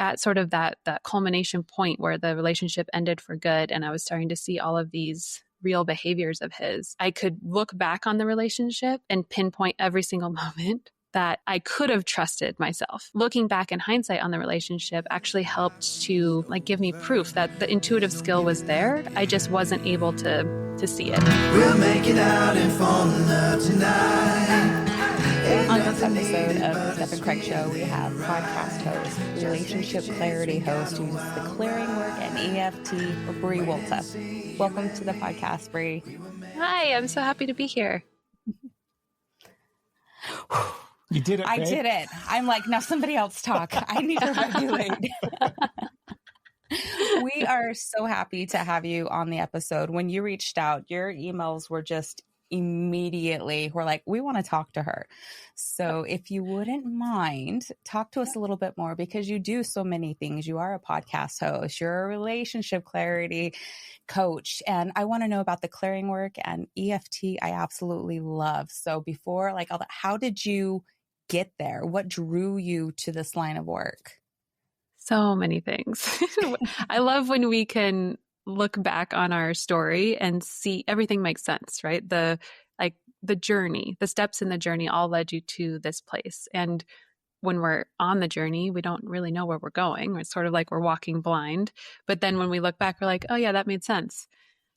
at sort of that culmination point where the relationship ended for good and I was starting to see all of these real behaviors of his, I could look back on the relationship and pinpoint every single moment that I could have trusted myself. Looking back in hindsight on the relationship actually helped to like give me proof that the intuitive skill was there. I just wasn't able to see it. We'll make it out and fall in love tonight. On this episode of the Steph and Craig Show, we have podcast host, relationship clarity host, who uses the clearing work and EFT, Bre Wolta. Welcome to the podcast, Brie. Hi, I'm so happy to be here. You did it, I babe. did it. I'm like, now somebody else talk. I need to regulate. We are so happy to have you on the episode. When you reached out, your emails were just immediately, we're like, we want to talk to her. So if you wouldn't mind, talk to us a little bit more, because you do so many things. You are a podcast host, you're a relationship clarity coach, and I want to know about the clearing work and EFT. I absolutely love. So before like all that, how did you get there? What drew you to this line of work? So many things. I love when we can look back on our story and see everything makes sense, right? The journey, the steps in the journey all led you to this place. And when we're on the journey, we don't really know where we're going. It's sort of like we're walking blind. But then when we look back, we're like, oh yeah, that made sense.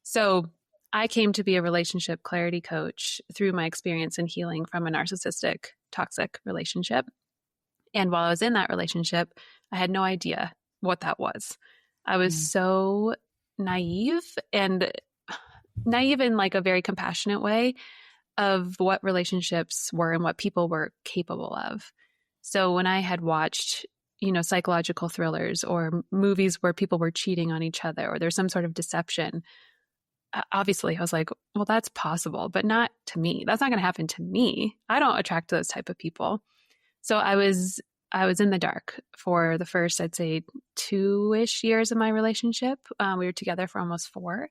So I came to be a relationship clarity coach through my experience in healing from a narcissistic, toxic relationship. And while I was in that relationship, I had no idea what that was. I was so naive in like a very compassionate way of what relationships were and what people were capable of. So when I had watched, psychological thrillers or movies where people were cheating on each other or there's some sort of deception, obviously I was like, well, that's possible, but not to me. That's not going to happen to me. I don't attract those type of people. So I was in the dark for the first, I'd say 2-ish years of my relationship. We were together for almost 4.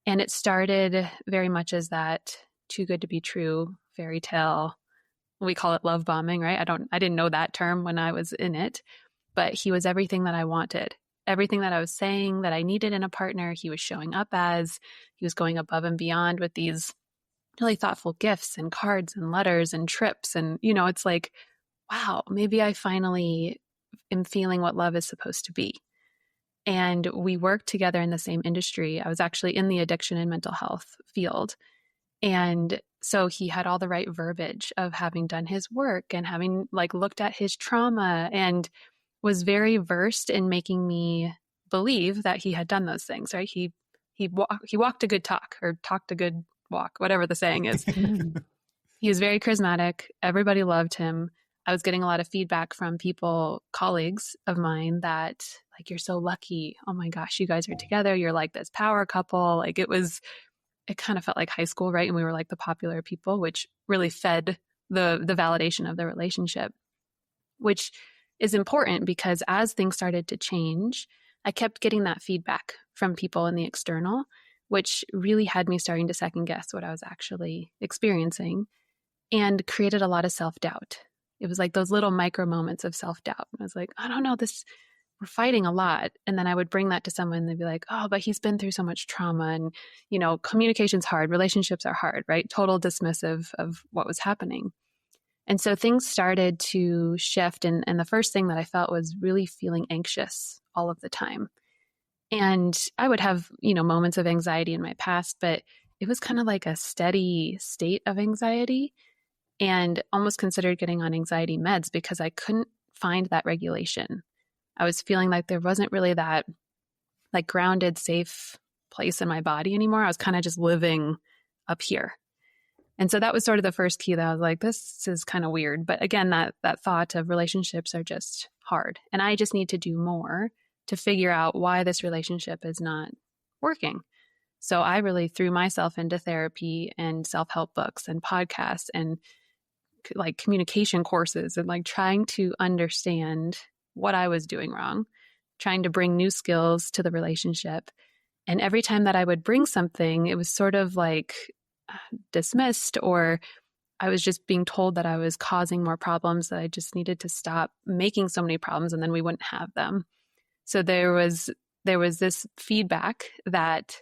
And it started very much as that too good to be true fairy tale. We call it love bombing, right? I didn't know that term when I was in it, but he was everything that I wanted. Everything that I was saying that I needed in a partner, he was showing up as. He was going above and beyond with these really thoughtful gifts and cards and letters and trips. And, it's like, wow, maybe I finally am feeling what love is supposed to be. And we worked together in the same industry. I was actually in the addiction and mental health field. And so he had all the right verbiage of having done his work and having looked at his trauma and was very versed in making me believe that he had done those things, right? He walked a good talk or talked a good walk, whatever the saying is. He was very charismatic. Everybody loved him. I was getting a lot of feedback from people, colleagues of mine that you're so lucky. Oh my gosh, you guys are together. You're like this power couple. It kind of felt like high school, right? And we were like the popular people, which really fed the validation of the relationship, which is important because as things started to change, I kept getting that feedback from people in the external, which really had me starting to second guess what I was actually experiencing and created a lot of self-doubt. It was like those little micro moments of self-doubt. I was like, I don't know, we're fighting a lot. And then I would bring that to someone and they'd be like, oh, but he's been through so much trauma and, communication's hard. Relationships are hard, right? Total dismissive of what was happening. And so things started to shift. And the first thing that I felt was really feeling anxious all of the time. And I would have, moments of anxiety in my past, but it was kind of like a steady state of anxiety and almost considered getting on anxiety meds because I couldn't find that regulation. I was feeling like there wasn't really that grounded, safe place in my body anymore. I was kind of just living up here. And so that was sort of the first key that I was like, this is kind of weird. But again, that thought of relationships are just hard. And I just need to do more to figure out why this relationship is not working. So I really threw myself into therapy and self-help books and podcasts and communication courses and trying to understand what I was doing wrong, trying to bring new skills to the relationship. And every time that I would bring something, it was sort of dismissed or I was just being told that I was causing more problems, that I just needed to stop making so many problems and then we wouldn't have them. So there was this feedback that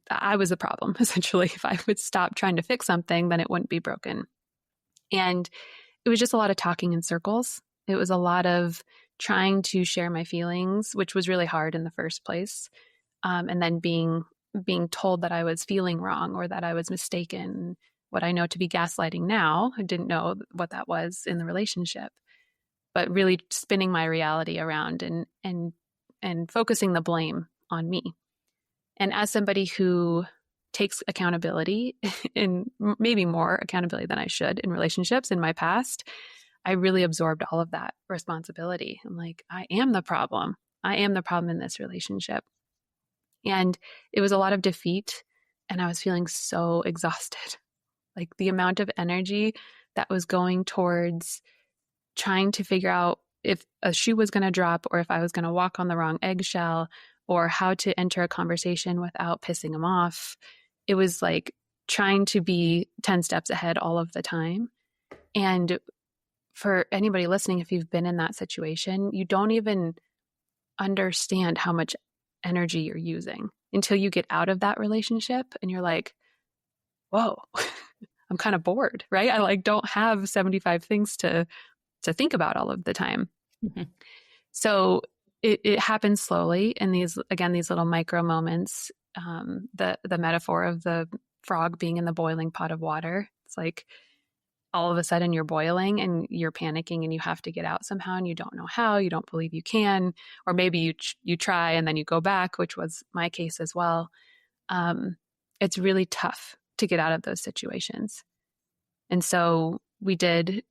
I was the problem, essentially. If I would stop trying to fix something, then it wouldn't be broken. And it was just a lot of talking in circles. It was a lot of trying to share my feelings, which was really hard in the first place. And then being told that I was feeling wrong or that I was mistaken. What I know to be gaslighting now, I didn't know what that was in the relationship, but really spinning my reality around and focusing the blame on me. And as somebody who takes accountability and maybe more accountability than I should in relationships in my past, I really absorbed all of that responsibility. I'm like, I am the problem. I am the problem in this relationship. And it was a lot of defeat. And I was feeling so exhausted. Like the amount of energy that was going towards trying to figure out if a shoe was going to drop or if I was going to walk on the wrong eggshell or how to enter a conversation without pissing him off. It was like trying to be 10 steps ahead all of the time. And for anybody listening, if you've been in that situation, you don't even understand how much energy you're using until you get out of that relationship and you're like, whoa, I'm kind of bored, right? I like don't have 75 things to think about all of the time. Mm-hmm. So it happens slowly in these little micro moments. The metaphor of the frog being in the boiling pot of water. It's like all of a sudden you're boiling and you're panicking and you have to get out somehow and you don't know how, you don't believe you can, or maybe you try and then you go back, which was my case as well. It's really tough to get out of those situations. And so we did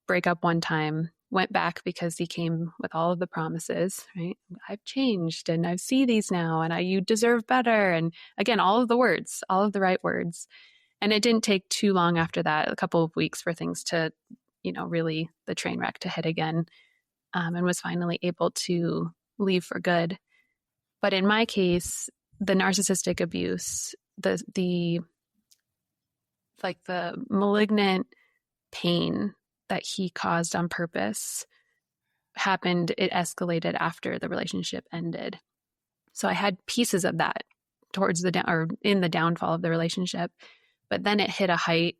break up one time, went back because he came with all of the promises, right? I've changed and I see these now and you deserve better. And again, all of the words, all of the right words. And it didn't take too long after that, a couple of weeks for things to, really the train wreck to hit again, and was finally able to leave for good. But in my case, the narcissistic abuse, the malignant pain that he caused on purpose happened, it escalated after the relationship ended. So I had pieces of that towards in the downfall of the relationship. But then it hit a height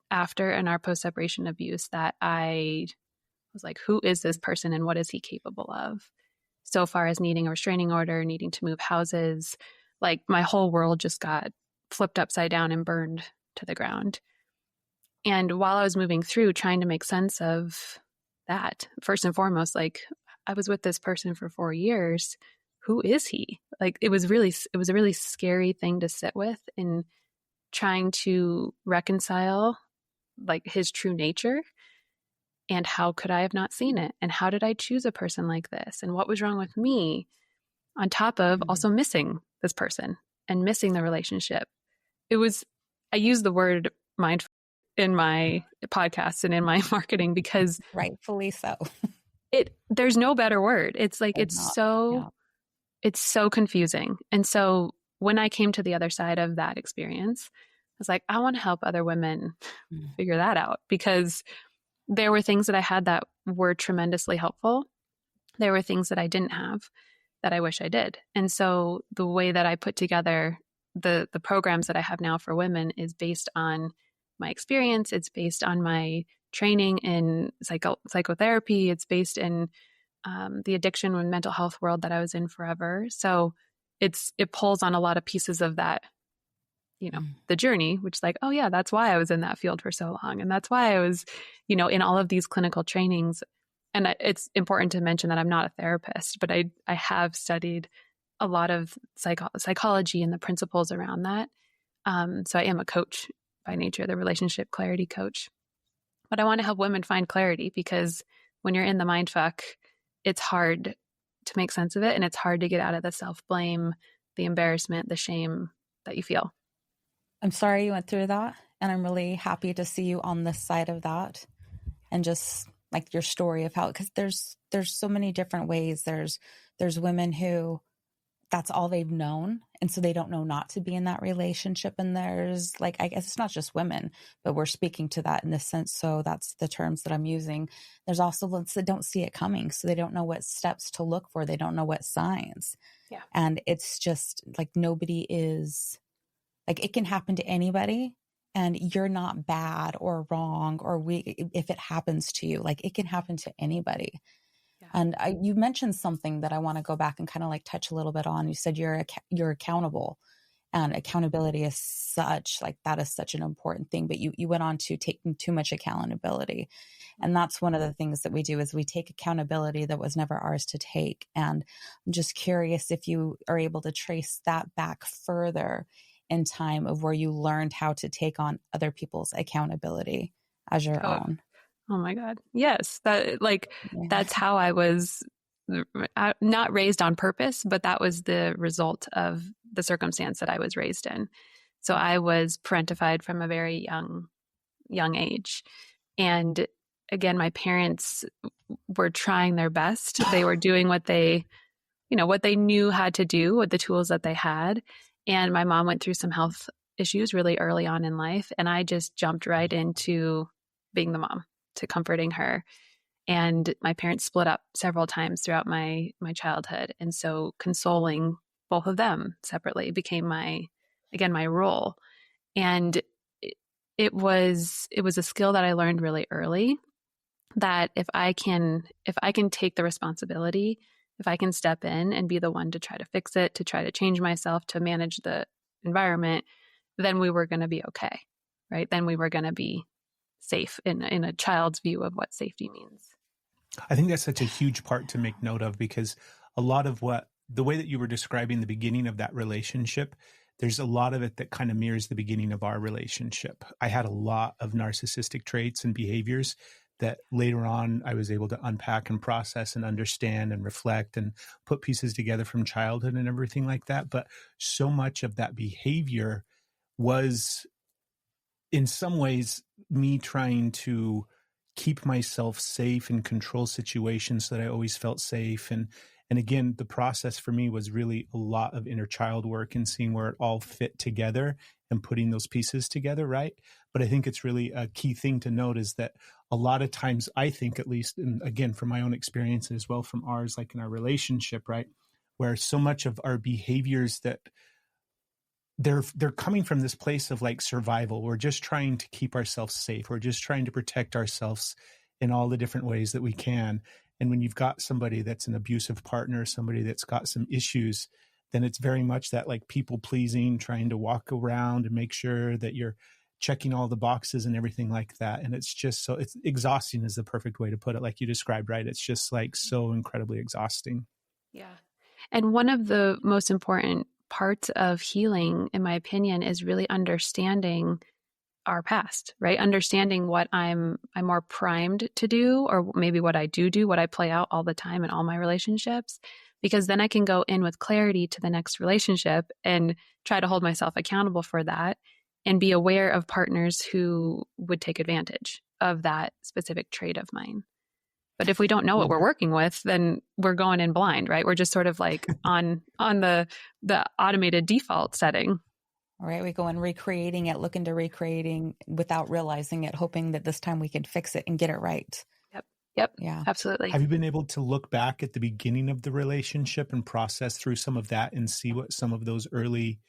after in our post-separation abuse that I was like, who is this person and what is he capable of? So far as needing a restraining order, needing to move houses, like my whole world just got flipped upside down and burned to the ground. And while I was moving through trying to make sense of that, first and foremost, like I was with this person for 4 years. Who is he? Like it was a really scary thing to sit with and trying to reconcile like his true nature and how could I have not seen it? And how did I choose a person like this? And what was wrong with me on top of also missing this person and missing the relationship? I use the word mindful in my podcasts and in my marketing because rightfully so. There's no better word. It's like, it's so confusing. And so when I came to the other side of that experience, I was like, I want to help other women figure that out because there were things that I had that were tremendously helpful. There were things that I didn't have that I wish I did. And so the way that I put together the programs that I have now for women is based on my experience. It's based on my training in psychotherapy. It's based in the addiction and mental health world that I was in forever. So it pulls on a lot of pieces of that, the journey, which is like, oh yeah, that's why I was in that field for so long. And that's why I was, in all of these clinical trainings. And it's important to mention that I'm not a therapist, but I have studied a lot of psychology and the principles around that. So I am a coach by nature, the relationship clarity coach. But I want to help women find clarity because when you're in the mindfuck, it's hard to make sense of it. And it's hard to get out of the self-blame, the embarrassment, the shame that you feel. I'm sorry you went through that. And I'm really happy to see you on this side of that. And just like your story of how, because there's so many different ways. There's women who that's all they've known. And so they don't know not to be in that relationship. And there's like, I guess it's not just women, but we're speaking to that in this sense. So that's the terms that I'm using. There's also ones that don't see it coming. So they don't know what steps to look for. They don't know what signs. Yeah. And it's just like, nobody is like, it can happen to anybody. And you're not bad or wrong or weak if it happens to you. Like, it can happen to anybody. Yeah. And you mentioned something that I want to go back and kind of like touch a little bit on. You said you're accountable, and accountability is that is such an important thing. But you went on to taking too much accountability. And that's one of the things that we do is we take accountability that was never ours to take. And I'm just curious if you are able to trace that back further in time of where you learned how to take on other people's accountability as your own. Oh my God. Yes. That's how I was not raised on purpose, but that was the result of the circumstance that I was raised in. So I was parentified from a very young age. And again, my parents were trying their best. They were doing what they knew how to do with the tools that they had. And my mom went through some health issues really early on in life. And I just jumped right into being the mom, to comforting her. And my parents split up several times throughout my childhood. And so consoling both of them separately became my role. And it was a skill that I learned really early, that if I can take the responsibility, if I can step in and be the one to try to fix it, to try to change myself, to manage the environment, then we were going to be okay, right? Then we were going to be safe in a child's view of what safety means. I think that's such a huge part to make note of, because a lot of the way that you were describing the beginning of that relationship, there's a lot of it that kind of mirrors the beginning of our relationship. I had a lot of narcissistic traits and behaviors that later on I was able to unpack and process and understand and reflect and put pieces together from childhood and everything like that. But so much of that behavior was in some ways me trying to keep myself safe and control situations so that I always felt safe. And again, the process for me was really a lot of inner child work and seeing where it all fit together and putting those pieces together, right? But I think it's really a key thing to note is that a lot of times, I think at least, and again, from my own experience as well, from ours, like in our relationship, right? Where so much of our behaviors that they're coming from this place of like survival. We're just trying to keep ourselves safe. We're just trying to protect ourselves in all the different ways that we can. And when you've got somebody that's an abusive partner, somebody that's got some issues, then it's very much that like people pleasing, trying to walk around and make sure that you're checking all the boxes and everything like that. And it's just it's exhausting is the perfect way to put it. Like you described, right? It's just like so incredibly exhausting. Yeah. And one of the most important parts of healing, in my opinion, is really understanding our past, right? Understanding what I'm more primed to do, or maybe what I do, what I play out all the time in all my relationships, because then I can go in with clarity to the next relationship and try to hold myself accountable for that and be aware of partners who would take advantage of that specific trait of mine. But if we don't know what we're working with, then we're going in blind, right? We're just sort of like on the automated default setting. All right. We go in recreating it, looking to recreating without realizing it, hoping that this time we can fix it and get it right. Yep. Yeah. Absolutely. Have you been able to look back at the beginning of the relationship and process through some of that and see what some of those early,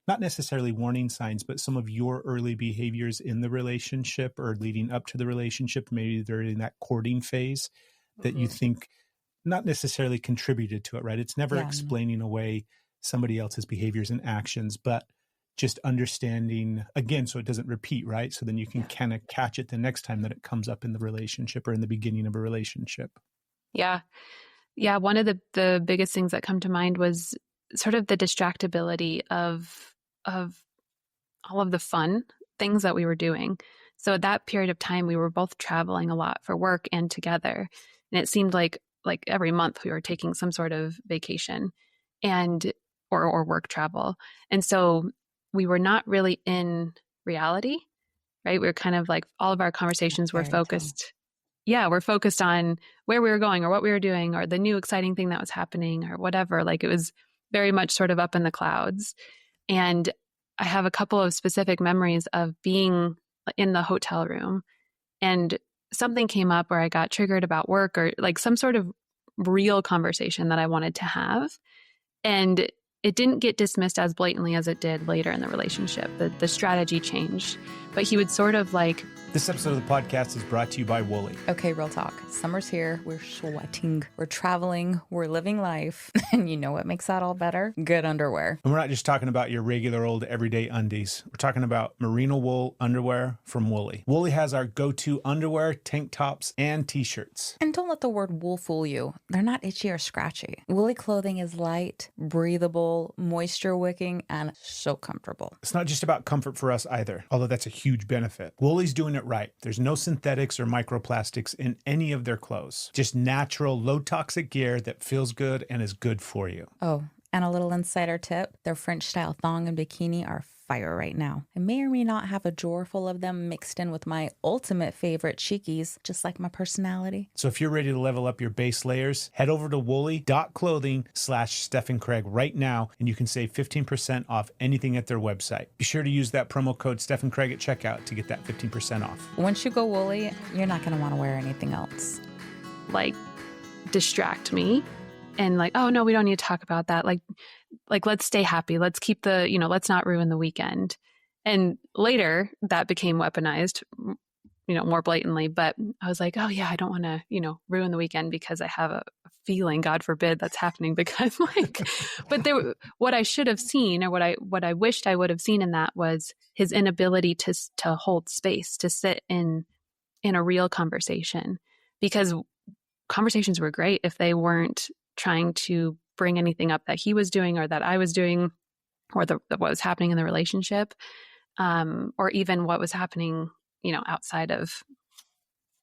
not necessarily warning signs, but some of your early behaviors in the relationship or leading up to the relationship, maybe they're in that courting phase that you think not necessarily contributed to it, right? It's never explaining away somebody else's behaviors and actions, but just understanding again, so it doesn't repeat, right? So then you can kind of catch it the next time that it comes up in the relationship or in the beginning of a relationship. Yeah. Yeah. One of the biggest things that come to mind was sort of the distractibility of all of the fun things that we were doing. So at that period of time, we were both traveling a lot for work and together. And it seemed like every month we were taking some sort of vacation and or work travel. And so we were not really in reality, right? We were kind of like all of our conversations were focused. Yeah, we're focused on where we were going or what we were doing or the new exciting thing that was happening or whatever. Like it was very much sort of up in the clouds. And I have a couple of specific memories of being in the hotel room and something came up where I got triggered about work or like some sort of real conversation that I wanted to have. And it didn't get dismissed as blatantly as it did later in the relationship. The strategy changed, but he would sort of like. This episode of the podcast is brought to you by Woolly. Okay, real talk. Summer's here. We're sweating. We're traveling. We're living life. And you know what makes that all better? Good underwear. And we're not just talking about your regular old everyday undies. We're talking about merino wool underwear from Woolly. Woolly has our go-to underwear, tank tops, and t-shirts. And don't let the word wool fool you. They're not itchy or scratchy. Woolly clothing is light, breathable, moisture wicking, and so comfortable. It's not just about comfort for us either, although that's a huge benefit. Woolly's doing it right. There's no synthetics or microplastics in any of their clothes. Just natural, low toxic gear that feels good and is good for you. Oh, and a little insider tip, their French style thong and bikini are fire right now. I may or may not have a drawer full of them mixed in with my ultimate favorite cheekies, just like my personality. So if you're ready to level up your base layers, head over to woolly.clothing/Steph and Craig right now, and you can save 15% off anything at their website. Be sure to use that promo code Steph and Craig at checkout to get that 15% off. Once you go Woolly, you're not going to want to wear anything else. Like distract me and like, oh no, we don't need to talk about that. Like let's stay happy. Let's keep let's not ruin the weekend. And later that became weaponized, more blatantly. But I was like, oh yeah, I don't want to, ruin the weekend because I have a feeling, God forbid, that's happening because but what I should have seen or what I wished I would have seen in that was his inability to hold space, to sit in a real conversation, because conversations were great if they weren't trying to bring anything up that he was doing or that I was doing or what was happening in the relationship, or even what was happening, outside of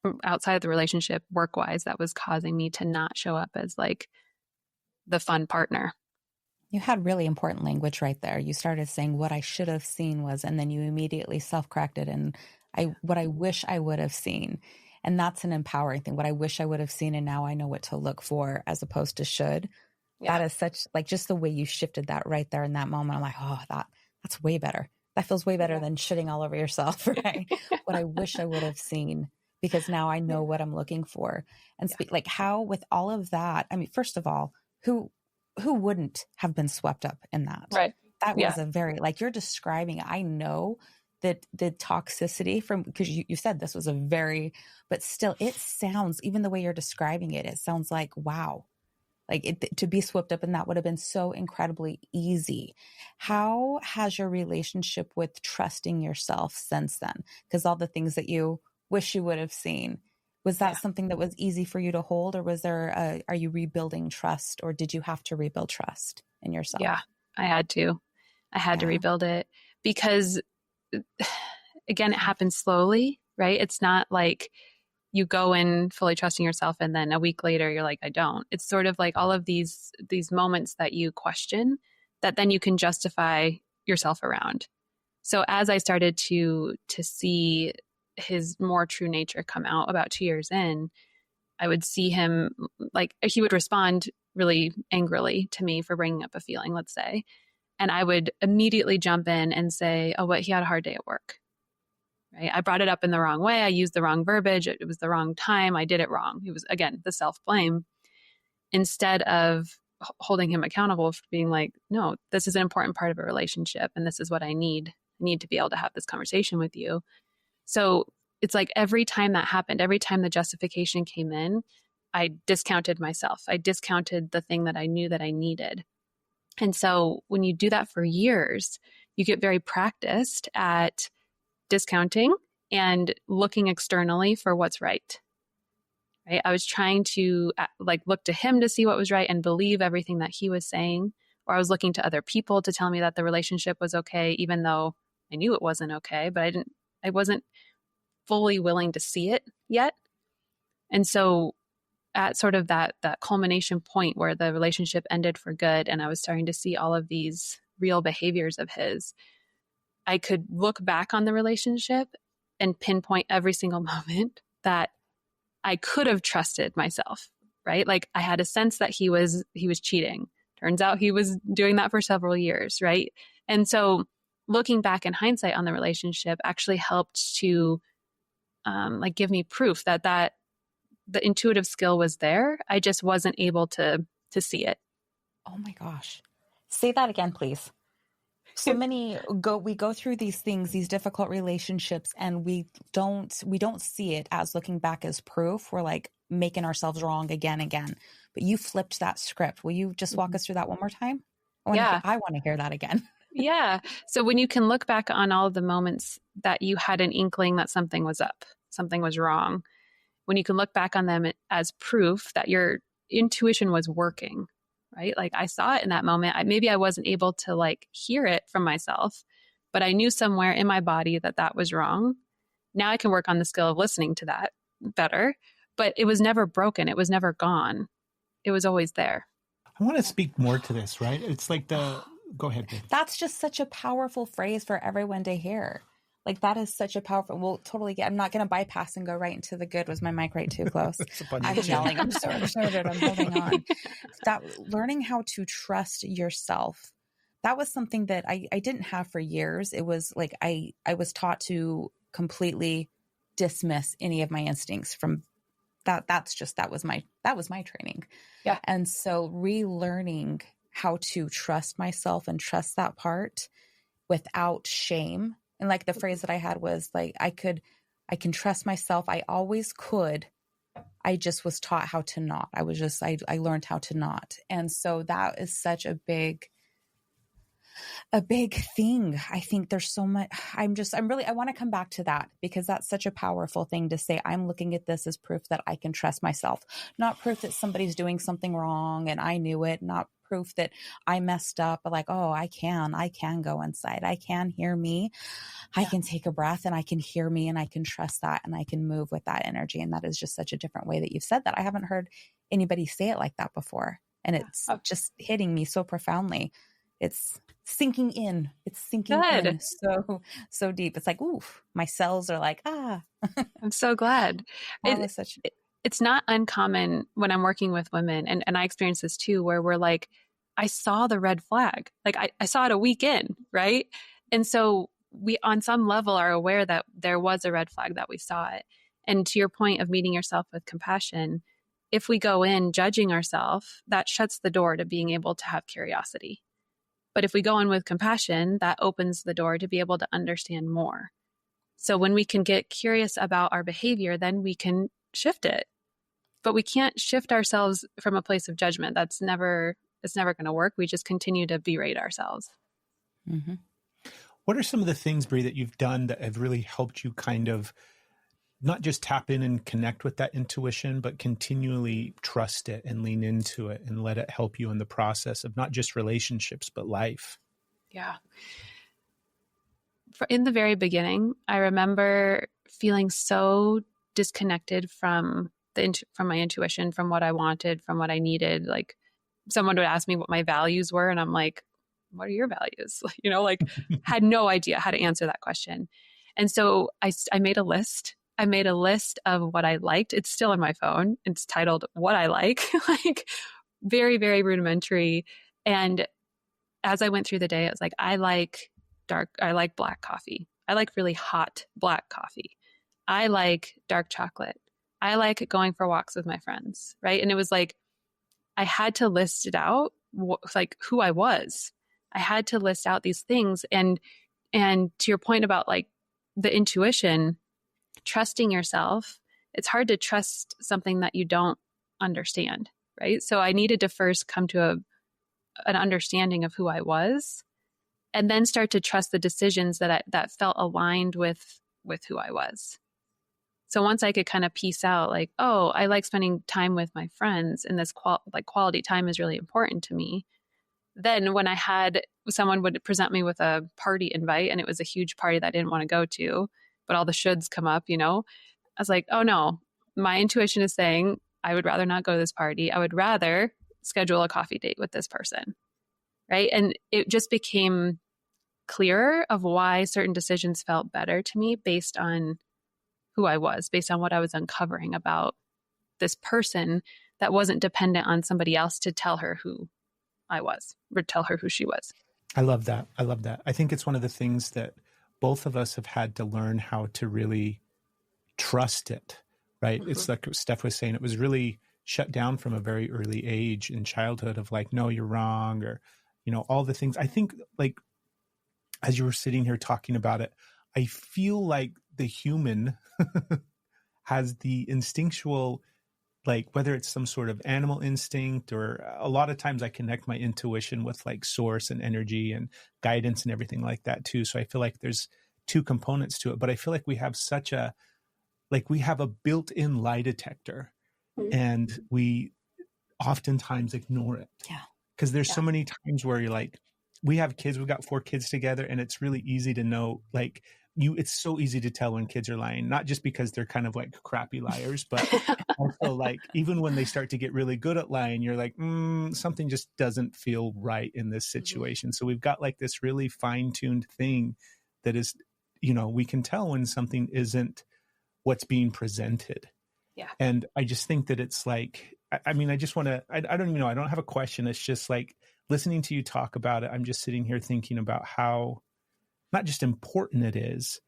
the relationship work-wise that was causing me to not show up as like the fun partner. You had really important language right there. You started saying what I should have seen was, and then you immediately self-corrected and what I wish I would have seen. And that's an empowering thing. What I wish I would have seen, and now I know what to look for as opposed to should. Yeah. That is such, like, just the way you shifted that right there in that moment. I'm like, oh, that's way better. That feels way better than shitting all over yourself, right? What I wish I would have seen, because now I know what I'm looking for. And like how with all of that, I mean, first of all, who wouldn't have been swept up in that? Right. That was a very, like you're describing, I know that the toxicity from, because you said this was but still it sounds, even the way you're describing it, it sounds like, wow, like to be swept up in that would have been so incredibly easy. How has your relationship with trusting yourself since then? Because all the things that you wish you would have seen, was that something that was easy for you to hold, or was there are you rebuilding trust, or did you have to rebuild trust in yourself? Yeah, I had to rebuild it, because again, it happens slowly, right? It's not like you go in fully trusting yourself and then a week later you're like, I don't. It's sort of like all of these moments that you question that then you can justify yourself around. So as I started to see his more true nature come out about 2 years in, I would see him, like, he would respond really angrily to me for bringing up a feeling, let's say. And I would immediately jump in and say, oh, he had a hard day at work. Right? I brought it up in the wrong way. I used the wrong verbiage. It was the wrong time. I did it wrong. It was, again, the self-blame, instead of holding him accountable for being like, no, this is an important part of a relationship. And this is what I need. I need to be able to have this conversation with you. So it's like every time that happened, every time the justification came in, I discounted myself. I discounted the thing that I knew that I needed. And so when you do that for years, you get very practiced at discounting and looking externally for what's right. Right? I was trying to look to him to see what was right and believe everything that he was saying, or I was looking to other people to tell me that the relationship was okay, even though I knew it wasn't okay, but I wasn't fully willing to see it yet. And so at sort of that culmination point where the relationship ended for good, and I was starting to see all of these real behaviors of his, I could look back on the relationship and pinpoint every single moment that I could have trusted myself, right? Like I had a sense that he was cheating. Turns out he was doing that for several years, right? And so looking back in hindsight on the relationship actually helped to like give me proof that the intuitive skill was there. I just wasn't able to see it. Oh my gosh. Say that again, please. So we go through these things, these difficult relationships, and we don't see it as looking back as proof. We're like making ourselves wrong again. But you flipped that script. Will you just walk us through that one more time? I want to hear that again. Yeah. So when you can look back on all of the moments that you had an inkling that something was up, something was wrong, when you can look back on them as proof that your intuition was working, right? Like I saw it in that moment. Maybe I wasn't able to like hear it from myself, but I knew somewhere in my body that was wrong. Now I can work on the skill of listening to that better, but it was never broken. It was never gone. It was always there. I want to speak more to this, right? It's like go ahead, Brie. That's just such a powerful phrase for everyone to hear. Like that is such a powerful, well, totally. I'm not going to bypass and go right into the good. Was my mic right too close? I'm yelling. I'm so excited. I'm holding on. That learning how to trust yourself. That was something that I didn't have for years. It was like, I was taught to completely dismiss any of my instincts from that. That was my training. Yeah. And so relearning how to trust myself and trust that part without shame. And like the phrase that I had was like, I can trust myself. I always could. I just was taught how to not. I learned how to not. And so that is such a big thing. I think there's so much, I want to come back to that because that's such a powerful thing to say. I'm looking at this as proof that I can trust myself, not proof that somebody's doing something wrong and I knew it, not proof that I messed up, but like, oh, I can go inside. I can hear me. I can take a breath and I can hear me and I can trust that and I can move with that energy. And that is just such a different way that you've said that. I haven't heard anybody say it like that before. And it's just hitting me so profoundly. It's sinking in. It's sinking in so deep. It's like, ooh, my cells are like, ah. I'm so glad. It's not uncommon when I'm working with women, and I experience this too, where we're like, I saw the red flag. Like I saw it a week in, right? And so we on some level are aware that there was a red flag, that we saw it. And to your point of meeting yourself with compassion, if we go in judging ourselves, that shuts the door to being able to have curiosity. But if we go in with compassion, that opens the door to be able to understand more. So when we can get curious about our behavior, then we can shift it. But we can't shift ourselves from a place of judgment. It's never going to work. We just continue to berate ourselves. Mm-hmm. What are some of the things, Brie, that you've done that have really helped you kind of not just tap in and connect with that intuition, but continually trust it and lean into it and let it help you in the process of not just relationships, but life? Yeah. In the very beginning, I remember feeling so disconnected from my intuition, from what I wanted, from what I needed. Like someone would ask me what my values were, and I'm like, what are your values? Had no idea how to answer that question. And so I made a list. I made a list of what I liked. It's still on my phone. It's titled What I Like, like very, very rudimentary. And as I went through the day, I was like, I like black coffee. I like really hot black coffee. I like dark chocolate. I like going for walks with my friends, right? And it was like, I had to list it out, like who I was. I had to list out these things. And to your point about like the intuition, trusting yourself, it's hard to trust something that you don't understand, right? So I needed to first come to an understanding of who I was, and then start to trust the decisions that felt aligned with who I was. So once I could kind of piece out like, oh, I like spending time with my friends, and this quality time is really important to me. Then when I had someone would present me with a party invite, and it was a huge party that I didn't want to go to, but all the shoulds come up, I was like, oh no, my intuition is saying I would rather not go to this party. I would rather schedule a coffee date with this person. Right. And it just became clearer of why certain decisions felt better to me based on who I was, based on what I was uncovering about this person that wasn't dependent on somebody else to tell her who I was, or tell her who she was. I love that. I love that. I think it's one of the things that both of us have had to learn how to really trust it, right? Mm-hmm. It's like Steph was saying, it was really shut down from a very early age in childhood of like, no, you're wrong, or, you know, all the things. I think like, as you were sitting here talking about it, I feel like the human has the instinctual, like whether it's some sort of animal instinct, or a lot of times I connect my intuition with like source and energy and guidance and everything like that too. So I feel like there's two components to it, but I feel like we have we have a built-in lie detector, and we oftentimes ignore it. Yeah. Because there's so many times where you're like, we have kids, we've got 4 kids together, and it's really easy to know, like, it's so easy to tell when kids are lying, not just because they're kind of like crappy liars, but also like, even when they start to get really good at lying, you're like, something just doesn't feel right in this situation. So we've got like this really fine-tuned thing that is, you know, we can tell when something isn't what's being presented. Yeah. And I just think that it's like, I mean, I just want to, I don't even know, I don't have a question. It's just like listening to you talk about it. I'm just sitting here thinking about how not just important it is,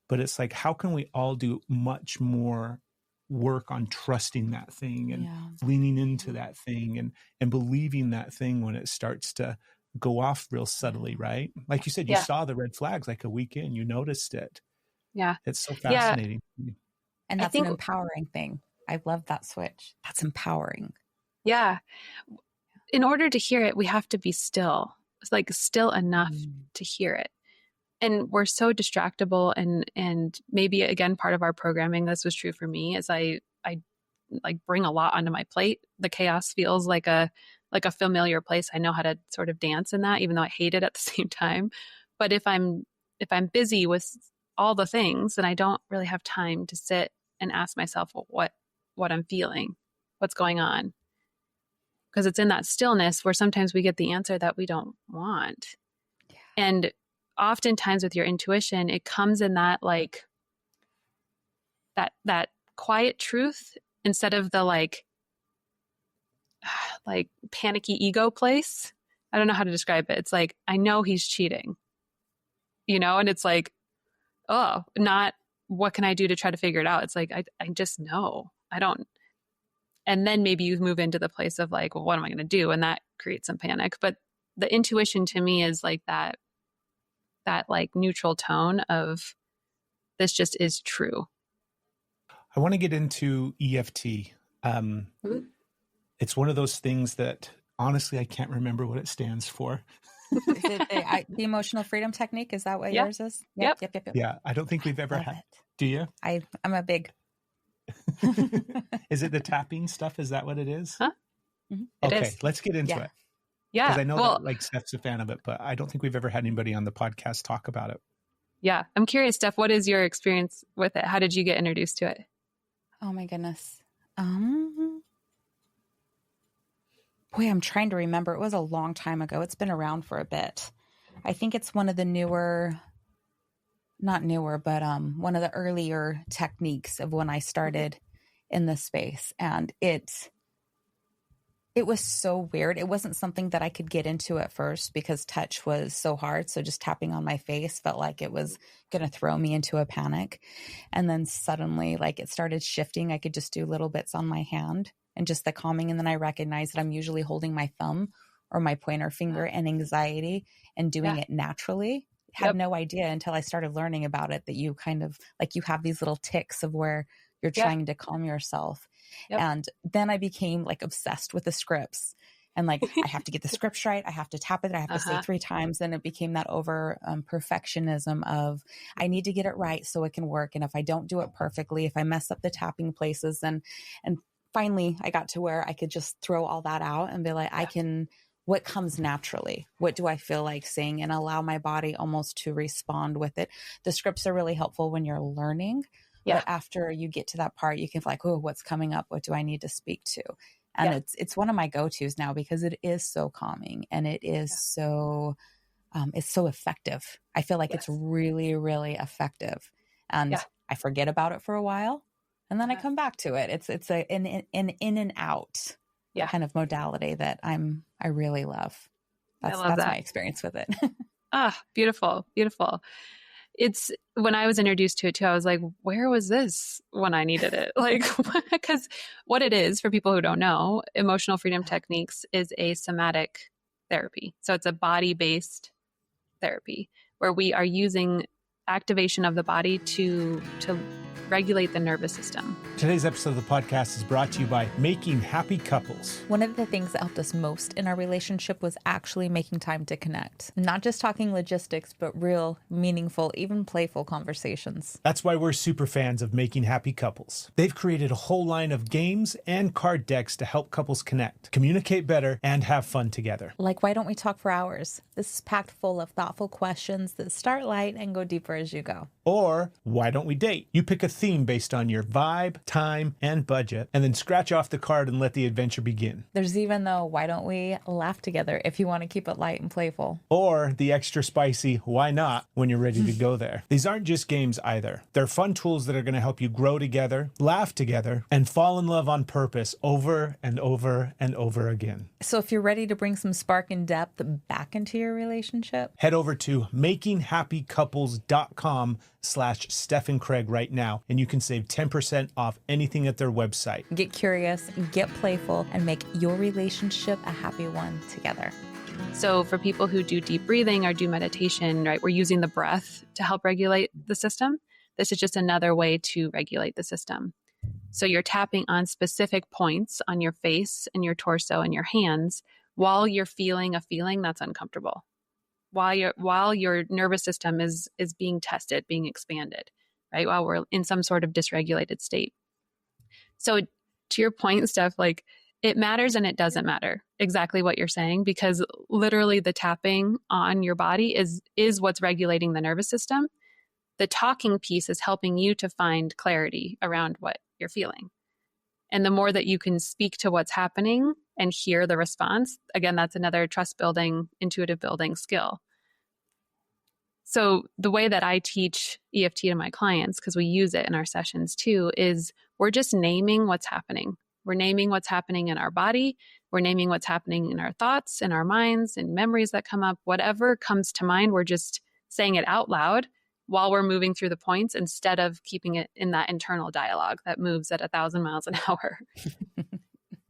but it's like, how can we all do much more work on trusting that thing and leaning into that thing and believing that thing when it starts to go off real subtly, right? Like you said, you saw the red flags like a week in, you noticed it. Yeah. It's so fascinating. Yeah. And that's an empowering thing. I love that switch. That's empowering. Yeah. In order to hear it, we have to be still. It's like still enough to hear it. And we're so distractible, and maybe again, part of our programming, this was true for me, is I like bring a lot onto my plate. The chaos feels like a familiar place. I know how to sort of dance in that, even though I hate it at the same time. But if I'm busy with all the things, then I don't really have time to sit and ask myself what I'm feeling, what's going on. Because it's in that stillness where sometimes we get the answer that we don't want. Yeah. And oftentimes with your intuition, it comes in that like that quiet truth instead of the like panicky ego place. I don't know how to describe it. It's like, I know he's cheating, you know, and it's like, oh, not what can I do to try to figure it out? It's like, I just know. I don't. And then maybe you move into the place of like, well, what am I going to do? And that creates some panic. But the intuition to me is like that like neutral tone of this just is true. I want to get into EFT. It's one of those things that honestly, I can't remember what it stands for. Is it the emotional freedom technique? Is that what yours is? Yep. Yeah. I don't think we've ever had it. Do you? I'm a big. Is it the tapping stuff? Is that what it is? Huh? Okay, let's get into it. Yeah. Because I know that like Steph's a fan of it, but I don't think we've ever had anybody on the podcast talk about it. Yeah. I'm curious, Steph, what is your experience with it? How did you get introduced to it? Oh my goodness. Boy, I'm trying to remember. It was a long time ago. It's been around for a bit. I think it's one of the one of the earlier techniques of when I started in this space. And it was so weird. It wasn't something that I could get into at first because touch was so hard. So just tapping on my face felt like it was going to throw me into a panic. And then suddenly like it started shifting. I could just do little bits on my hand and just the calming. And then I recognized that I'm usually holding my thumb or my pointer finger and anxiety and doing it naturally. Had no idea until I started learning about it that you kind of like you have these little ticks of where you're trying to calm yourself. And then I became like obsessed with the scripts and like, I have to get the scripts right. I have to tap it. I have to say 3 times. And it became that over perfectionism of I need to get it right so it can work. And if I don't do it perfectly, if I mess up the tapping places and finally I got to where I could just throw all that out and be like, what comes naturally? What do I feel like saying? And allow my body almost to respond with it. The scripts are really helpful when you're learning. Yeah. But after you get to that part, you can feel like, oh, what's coming up? What do I need to speak to? And it's one of my go-tos now because it is so calming and it is it's so effective. I feel like it's really, really effective. And I forget about it for a while and then I come back to it. It's an in and out kind of modality that I really love. I love That's that. my experience with it. Ah, beautiful, beautiful. It's when I was introduced to it too, I was like, where was this when I needed it? Like, because what it is, for people who don't know, emotional freedom techniques is a somatic therapy. So it's a body-based therapy where we are using activation of the body to regulate the nervous system. Today's episode of the podcast is brought to you by Making Happy Couples. One of the things that helped us most in our relationship was actually making time to connect. Not just talking logistics, but real, meaningful, even playful conversations. That's why we're super fans of Making Happy Couples. They've created a whole line of games and card decks to help couples connect, communicate better, and have fun together. Like, why don't we talk for hours? This is packed full of thoughtful questions that start light and go deeper as you go. Or, why don't we date? You pick a theme based on your vibe, time, and budget, and then scratch off the card and let the adventure begin. There's even the why don't we laugh together if you want to keep it light and playful. Or the extra spicy why not when you're ready to go there. These aren't just games either. They're fun tools that are going to help you grow together, laugh together, and fall in love on purpose over and over and over again. So if you're ready to bring some spark and depth back into your relationship, head over to makinghappycouples.com/Steph and Craig right now, and you can save 10% off anything at their website. get curious, get playful, and make your relationship a happy one together. So for people who do deep breathing or do meditation, right, we're using the breath to help regulate the system. This is just another way to regulate the system. So you're tapping on specific points on your face and your torso and your hands while you're feeling a feeling that's uncomfortable, while your nervous system is being tested, being expanded, right? While we're in some sort of dysregulated state. So to your point, Steph, like, it matters and it doesn't matter exactly what you're saying, because literally the tapping on your body is what's regulating the nervous system. The talking piece is helping you to find clarity around what you're feeling. And the more that you can speak to what's happening and hear the response, again, that's another trust building, intuitive building skill. So the way that I teach EFT to my clients, because we use it in our sessions too, is we're just naming what's happening. We're naming what's happening in our body. We're naming what's happening in our thoughts, in our minds, in memories that come up. Whatever comes to mind, we're just saying it out loud while we're moving through the points, instead of keeping it in that internal dialogue that moves at 1,000 miles an hour.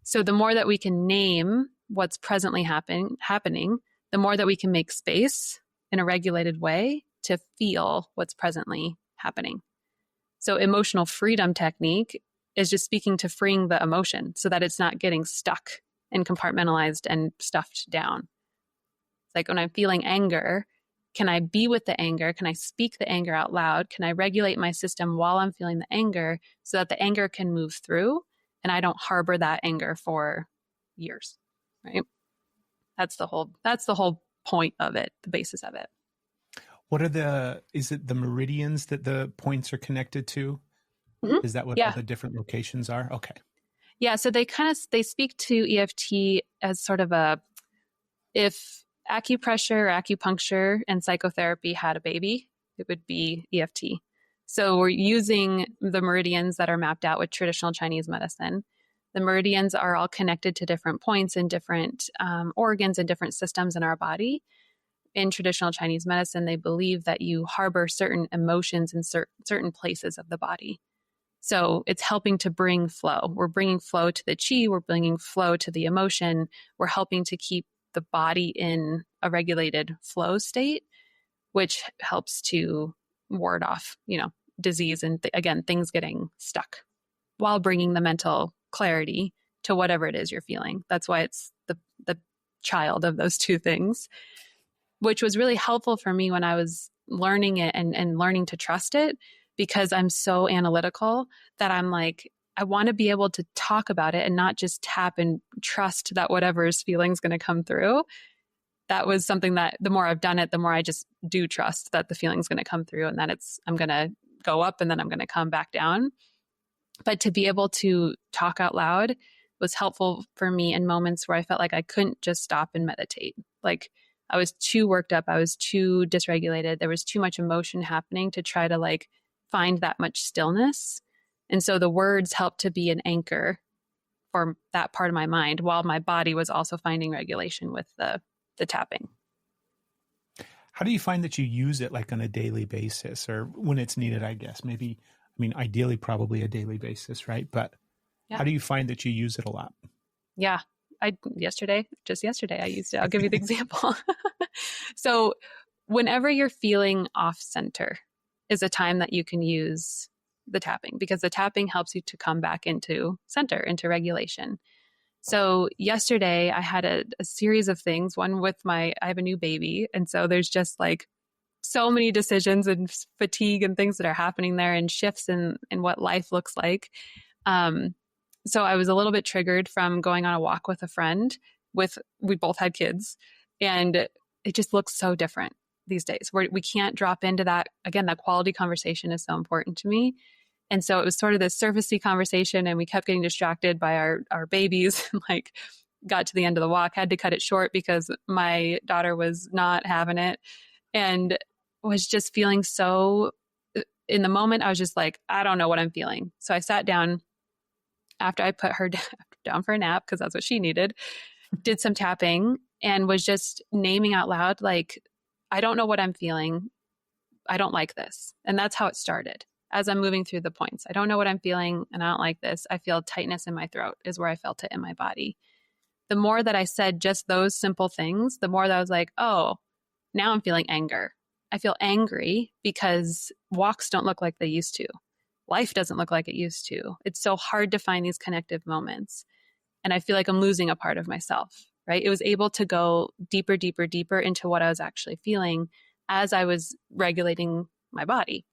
So the more that we can name what's presently happening, the more that we can make space in a regulated way to feel what's presently happening. So emotional freedom technique is just speaking to freeing the emotion so that it's not getting stuck and compartmentalized and stuffed down. It's like when I'm feeling anger, can I be with the anger? Can I speak the anger out loud? Can I regulate my system while I'm feeling the anger so that the anger can move through and I don't harbor that anger for years, right? That's the whole point of it, the basis of it. Is it the meridians that the points are connected to? Mm-hmm. Is that what all the different locations are? Okay. Yeah. So they speak to EFT as sort of if acupressure or acupuncture and psychotherapy had a baby, it would be EFT. So we're using the meridians that are mapped out with traditional Chinese medicine. The meridians are all connected to different points in different organs and different systems in our body. In traditional Chinese medicine, they believe that you harbor certain emotions in certain places of the body. So it's helping to bring flow. We're bringing flow to the chi. We're bringing flow to the emotion. We're helping to keep the body in a regulated flow state, which helps to ward off, disease and again, things getting stuck, while bringing the mental clarity to whatever it is you're feeling. That's why it's the child of those two things, which was really helpful for me when I was learning it and learning to trust it, because I'm so analytical that I'm like, I want to be able to talk about it and not just tap and trust that whatever is feeling is going to come through. That was something that the more I've done it, the more I just do trust that the feeling is going to come through and that I'm going to go up and then I'm going to come back down. But to be able to talk out loud was helpful for me in moments where I felt like I couldn't just stop and meditate. Like I was too worked up. I was too dysregulated. There was too much emotion happening to try to find that much stillness. And so the words helped to be an anchor for that part of my mind while my body was also finding regulation with the the tapping. How do you find that you use it like on a daily basis or when it's needed, I guess? Maybe, I mean, ideally, probably a daily basis, right? But Yeah. how do you find that you use it a lot? Yeah. Just yesterday, I used it. I'll give you the example. So whenever you're feeling off center is a time that you can use the tapping, because the tapping helps you to come back into center, into regulation. So yesterday I had a series of things, one with I have a new baby. And so there's just like so many decisions and fatigue and things that are happening there and shifts in what life looks like. So I was a little bit triggered from going on a walk with a friend we both had kids, and it just looks so different these days. We can't drop into that. Again, that quality conversation is so important to me. And so it was sort of this surfacey conversation, and we kept getting distracted by our babies and like got to the end of the walk, had to cut it short because my daughter was not having it and was just feeling so, in the moment, I was just like, I don't know what I'm feeling. So I sat down after I put her down for a nap, because that's what she needed, did some tapping and was just naming out loud, like, I don't know what I'm feeling. I don't like this. And that's how it started. As I'm moving through the points, I don't know what I'm feeling and I don't like this. I feel tightness in my throat is where I felt it in my body. The more that I said just those simple things, the more that I was like, oh, now I'm feeling anger. I feel angry because walks don't look like they used to. Life doesn't look like it used to. It's so hard to find these connective moments. And I feel like I'm losing a part of myself, right? It was able to go deeper, deeper, deeper into what I was actually feeling as I was regulating my body.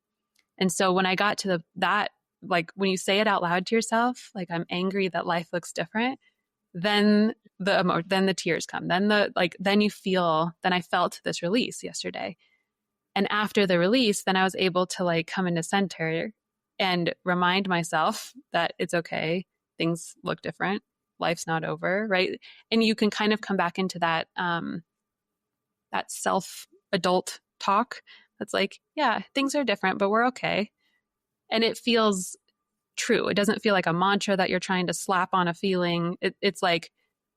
And so when I got to that, like when you say it out loud to yourself, like, I'm angry that life looks different, then the tears come. Then you feel, then I felt this release yesterday. And after the release, then I was able to like come into center and remind myself that it's okay. Things look different. Life's not over, right? And you can kind of come back into that self adult talk that's like, yeah, things are different, but we're okay. And it feels true. It doesn't feel like a mantra that you're trying to slap on a feeling. It's like,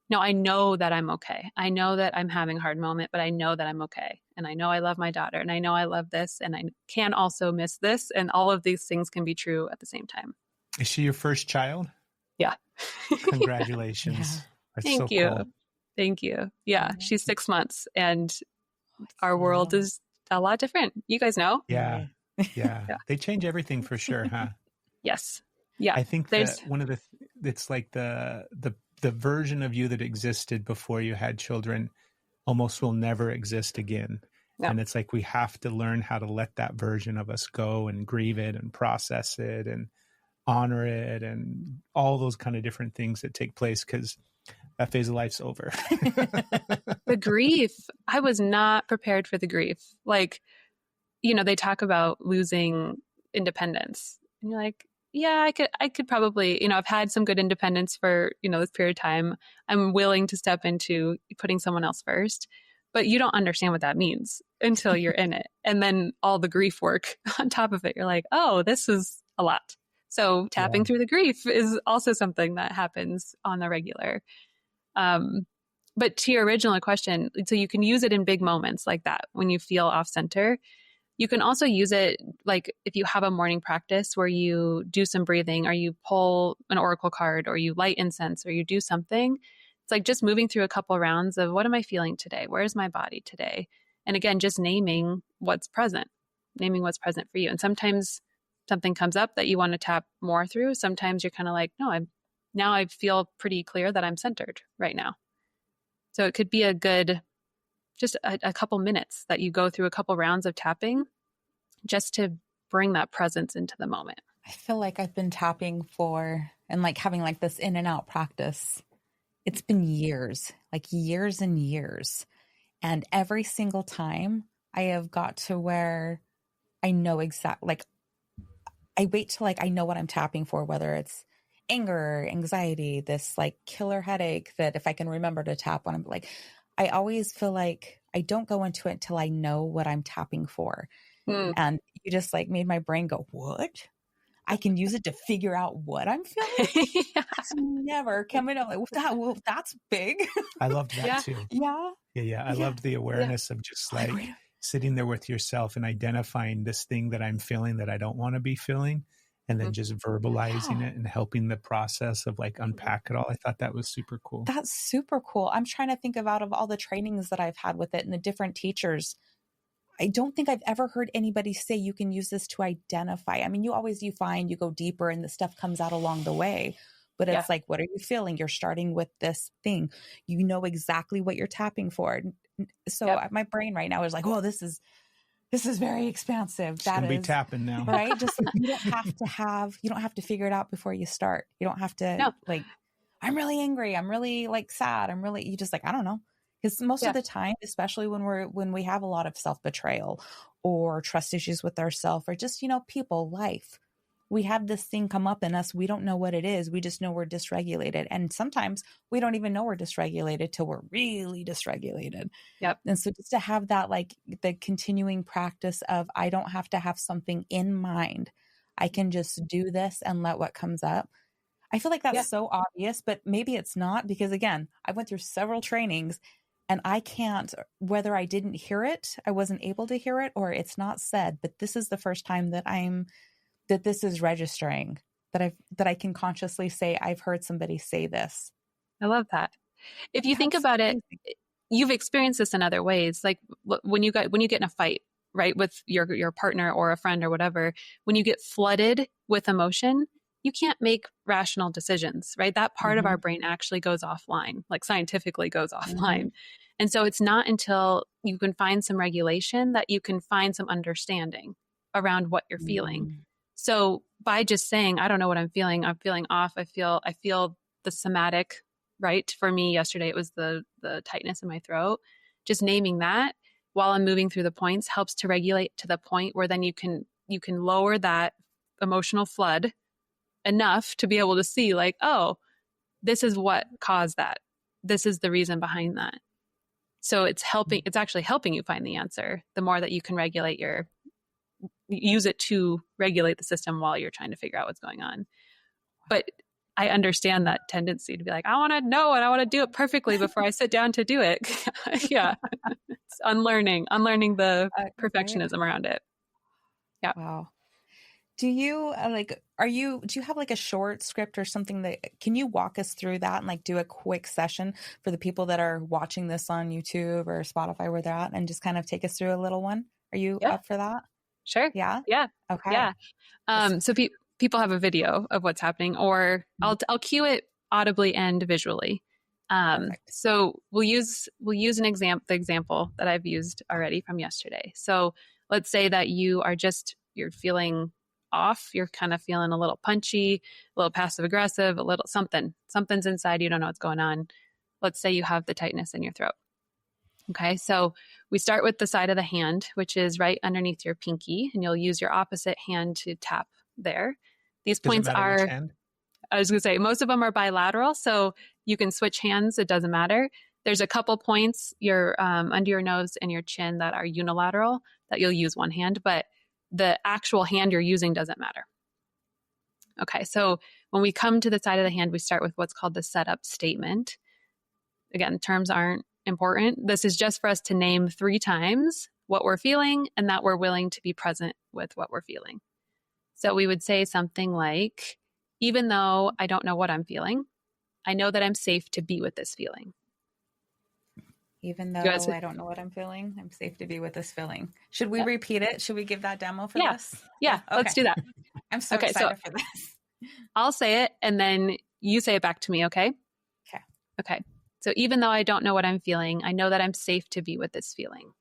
no, I know that I'm okay. I know that I'm having a hard moment, but I know that I'm okay. And I know I love my daughter, and I know I love this, and I can also miss this. And all of these things can be true at the same time. Is she your first child? Yeah. Congratulations. Yeah. That's Thank so you. cool. Thank you. Yeah. She's 6 months, and our world is a lot different. You guys know? Yeah. Yeah. Yeah. They change everything for sure, huh? Yes. Yeah. I think that one of it's like the version of you that existed before you had children almost will never exist again. No. And it's like we have to learn how to let that version of us go and grieve it and process it and honor it and all those kind of different things that take place, because that phase of life's over. The grief, I was not prepared for the grief. Like, they talk about losing independence. And you're like, yeah, I could probably, I've had some good independence for, this period of time. I'm willing to step into putting someone else first, but you don't understand what that means until you're in it. And then all the grief work on top of it, you're like, oh, this is a lot. So tapping through the grief is also something that happens on the regular. But to your original question, so you can use it in big moments like that when you feel off center. You can also use it like if you have a morning practice where you do some breathing, or you pull an oracle card, or you light incense, or you do something. It's like just moving through a couple rounds of, what am I feeling today? Where's my body today? And again, just naming what's present for you. And sometimes something comes up that you want to tap more through. Sometimes you're kind of like, no, I feel pretty clear that I'm centered right now. So it could be just a couple minutes that you go through a couple rounds of tapping just to bring that presence into the moment. I feel like I've been tapping and like having like this in and out practice. It's been years, like years and years. And every single time I have got to where I know like I wait till like I know what I'm tapping for, whether it's anger, anxiety, this like killer headache that if I can remember to tap on, I'm like, I always feel like I don't go into it until I know what I'm tapping for. And you just like made my brain go, what? I can use it to figure out what I'm feeling. Yeah. It's never coming up like, well, that's big. I loved that Yeah. too. Yeah. Yeah. I loved the awareness of just Like, like sitting there with yourself and identifying this thing that I'm feeling that I don't want to be feeling, and then just verbalizing it and helping the process of like unpack it all. I thought that was super cool. That's super cool. I'm trying to think of out of all the trainings that I've had with it and the different teachers, I don't think I've ever heard anybody say you can use this to identify. I mean, you find you go deeper and the stuff comes out along the way, but it's like, what are you feeling? You're starting with this thing. You know exactly what you're tapping for. So my brain right now is like, oh, this is very expansive. It's gonna be tapping now. Right? Just like, you don't have to figure it out before you start. You don't have to like, I'm really angry. I'm really like sad. You just like, I don't know. Because most of the time, especially when we have a lot of self-betrayal or trust issues with ourselves or just, people, life, we have this thing come up in us. We don't know what it is. We just know we're dysregulated. And sometimes we don't even know we're dysregulated till we're really dysregulated. Yep. And so just to have that, like the continuing practice of, I don't have to have something in mind. I can just do this and let what comes up. I feel like that's so obvious, but maybe it's not, because again, I went through several trainings and I can't, whether I didn't hear it, I wasn't able to hear it, or it's not said, but this is the first time that this is registering, that I can consciously say, I've heard somebody say this. I love that. If you think about it, you've experienced this in other ways. Like when you get in a fight, right, with your partner or a friend or whatever, when you get flooded with emotion, you can't make rational decisions, right? That part of our brain actually goes offline, like scientifically goes offline. And so it's not until you can find some regulation that you can find some understanding around what you're feeling. So by just saying, I don't know what I'm feeling off. I feel the somatic, right? For me yesterday, it was the tightness in my throat. Just naming that while I'm moving through the points helps to regulate to the point where then you can lower that emotional flood enough to be able to see like, oh, this is what caused that. This is the reason behind that. So it's actually helping you find the answer. The more that you can use it to regulate the system while you're trying to figure out what's going on. But I understand that tendency to be like, I want to know and I want to do it perfectly before I sit down to do it. Yeah. It's unlearning the perfectionism around it. Yeah. Wow. Do you do you have like a short script or something can you walk us through that and like do a quick session for the people that are watching this on YouTube or Spotify where they're at, and just kind of take us through a little one? Are you up for that? Sure. Yeah. Yeah. Okay. Yeah. So people have a video of what's happening, or I'll cue it audibly and visually. So we'll use the example that I've used already from yesterday. So let's say that you're feeling off. You're kind of feeling a little punchy, a little passive aggressive, a little something's inside. You don't know what's going on. Let's say you have the tightness in your throat. Okay. So we start with the side of the hand, which is right underneath your pinky, and you'll use your opposite hand to tap there. These points are, I was going to say, most of them are bilateral, so you can switch hands. It doesn't matter. There's a couple points under your nose and your chin that are unilateral that you'll use one hand, but the actual hand you're using doesn't matter. Okay, so when we come to the side of the hand, we start with what's called the setup statement. Again, terms aren't important. This is just for us to name 3 times what we're feeling and that we're willing to be present with what we're feeling. So we would say something like, even though I don't know what I'm feeling, I know that I'm safe to be with this feeling. Even though I don't know what I'm feeling, I'm safe to be with this feeling. Should we repeat it? Should we give that demo for this? Yeah, okay. Let's do that. I'm so excited for this. I'll say it and then you say it back to me, okay? Okay. So even though I don't know what I'm feeling, I know that I'm safe to be with this feeling.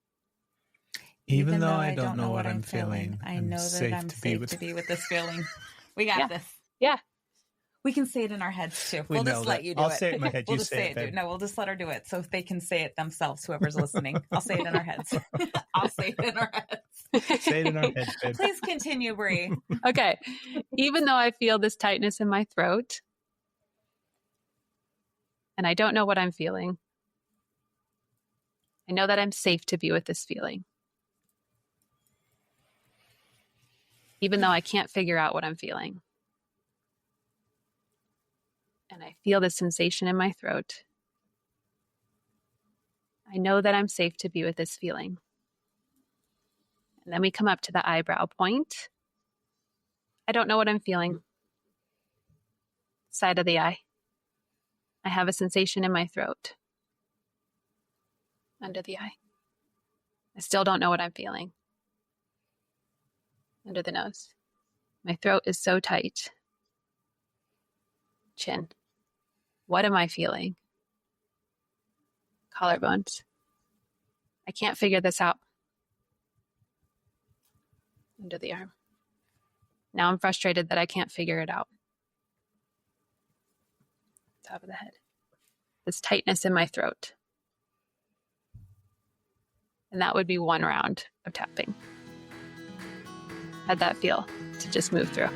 Even though I don't know what I'm feeling, I know that I'm safe to be with this feeling. We got this. Yeah. We can say it in our heads too. We'll just let you do it. I'll say it in my head. We'll just say it. No, we'll just let her do it so they can say it themselves, whoever's listening. I'll say it in our heads. I'll say it in our heads. Say it in our heads, babe. Please continue, Brie. Okay. Even though I feel this tightness in my throat and I don't know what I'm feeling, I know that I'm safe to be with this feeling. even though I can't figure out what I'm feeling. And I feel the sensation in my throat. I know that I'm safe to be with this feeling. And then we come up to the eyebrow point. I don't know what I'm feeling. Side of the eye. I have a sensation in my throat. Under the eye. I still don't know what I'm feeling. Under the nose. My throat is so tight. Chin. What am I feeling? Collarbones. I can't figure this out. Under the arm. Now I'm frustrated that I can't figure it out. Top of the head. This tightness in my throat. And that would be one round of tapping. How'd that feel to just move through?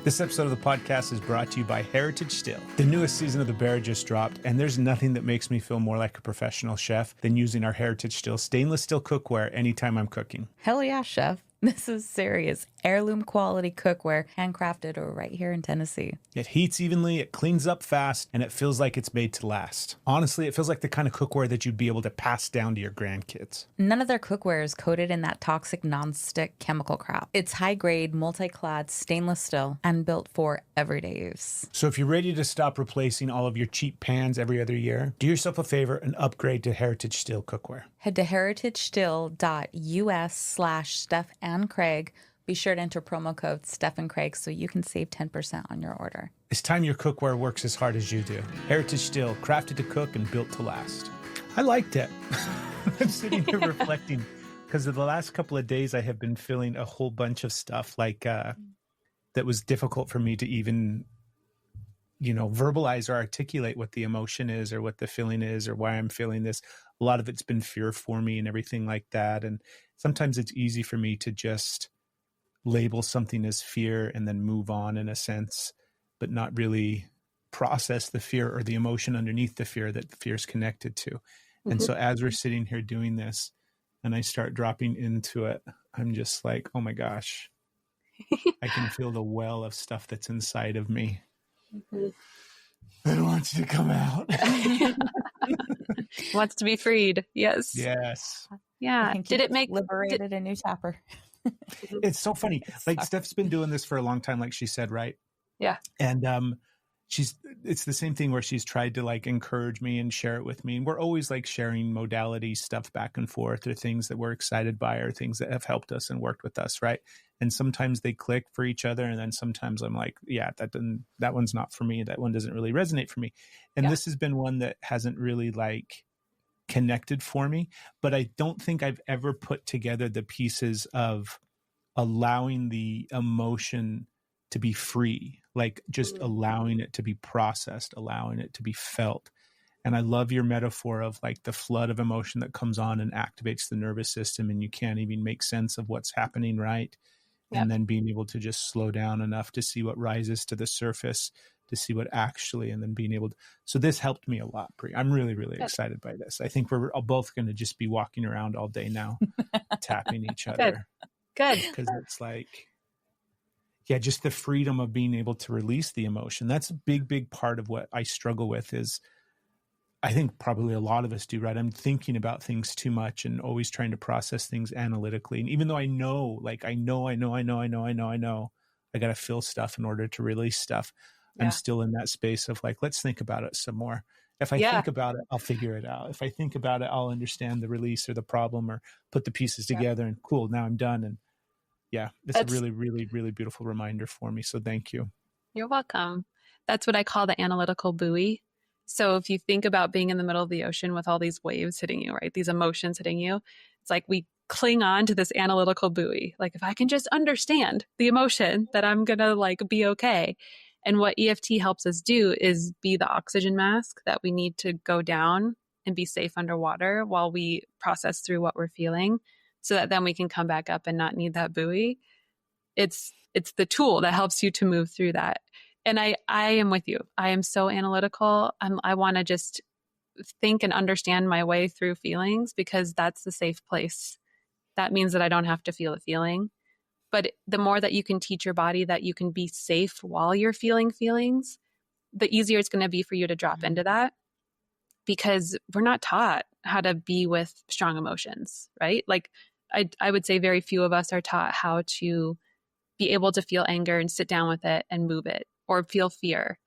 This episode of the podcast is brought to you by Heritage Still. The newest season of The Bear just dropped, and there's nothing that makes me feel more like a professional chef than using our Heritage Still stainless steel cookware anytime I'm cooking. Hell yeah, chef. This is serious heirloom quality cookware, handcrafted right here in Tennessee. It heats evenly, it cleans up fast, and it feels like it's made to last. Honestly, it feels like the kind of cookware that you'd be able to pass down to your grandkids. None of their cookware is coated in that toxic non-stick chemical crap. It's high-grade, multi-clad stainless steel and built for everyday use. So if you're ready to stop replacing all of your cheap pans every other year, do yourself a favor and upgrade to Heritage Still cookware. Head to heritagestill.us/Steph and Craig. Be sure to enter promo code Steph and Craig so you can save 10% on your order. It's time your cookware works as hard as you do. Heritage Still, crafted to cook and built to last. I liked it. I'm sitting here reflecting because of the last couple of days I have been feeling a whole bunch of stuff that was difficult for me to even, verbalize or articulate what the emotion is or what the feeling is or why I'm feeling this. A lot of it's been fear for me and everything like that. And sometimes it's easy for me to just label something as fear and then move on in a sense, but not really process the fear or the emotion underneath the fear that the fear is connected to. Mm-hmm. And so as we're sitting here doing this and I start dropping into it, I'm just like, oh my gosh, I can feel the well of stuff that's inside of me. Mm-hmm. That wants to come out. Wants to be freed. Yes. Yes. Yeah. Did it make liberated a new chapter? It's so funny. Like Steph's been doing this for a long time, like she said, right? Yeah. And it's the same thing where she's tried to like encourage me and share it with me. And we're always like sharing modality stuff back and forth or things that we're excited by or things that have helped us and worked with us, right? And sometimes they click for each other. And then sometimes I'm like, yeah, that one's not for me. That one doesn't really resonate for me. And this has been one that hasn't really like connected for me, but I don't think I've ever put together the pieces of allowing the emotion to be free, like just allowing it to be processed, allowing it to be felt. And I love your metaphor of like the flood of emotion that comes on and activates the nervous system and you can't even make sense of what's happening, right? Yep. And then being able to just slow down enough to see what rises to the surface, to see what actually, and then being able to. So this helped me a lot, Brie. I'm really, really excited by this. I think we're both going to just be walking around all day now, tapping each other. Good. Because it's like, yeah, just the freedom of being able to release the emotion. That's a big, big part of what I struggle with is, I think probably a lot of us do, right? I'm thinking about things too much and always trying to process things analytically. And even though I know, I got to feel stuff in order to release stuff. Yeah. I'm still in that space of like, let's think about it some more. If I think about it, I'll figure it out. If I think about it, I'll understand the release or the problem or put the pieces together and cool, now I'm done. And yeah, it's a really, really, really beautiful reminder for me. So thank you. You're welcome. That's what I call the analytical buoy. So if you think about being in the middle of the ocean with all these waves hitting you, right? These emotions hitting you, it's like we cling on to this analytical buoy. Like if I can just understand the emotion, that I'm going to like be okay. And what EFT helps us do is be the oxygen mask that we need to go down and be safe underwater while we process through what we're feeling so that then we can come back up and not need that buoy. It's the tool that helps you to move through that. And I am with you. I am so analytical. I want to just think and understand my way through feelings because that's the safe place. That means that I don't have to feel a feeling. But the more that you can teach your body that you can be safe while you're feeling feelings, the easier it's going to be for you to drop into that, because we're not taught how to be with strong emotions, right? Like I would say very few of us are taught how to be able to feel anger and sit down with it and move it, or feel fear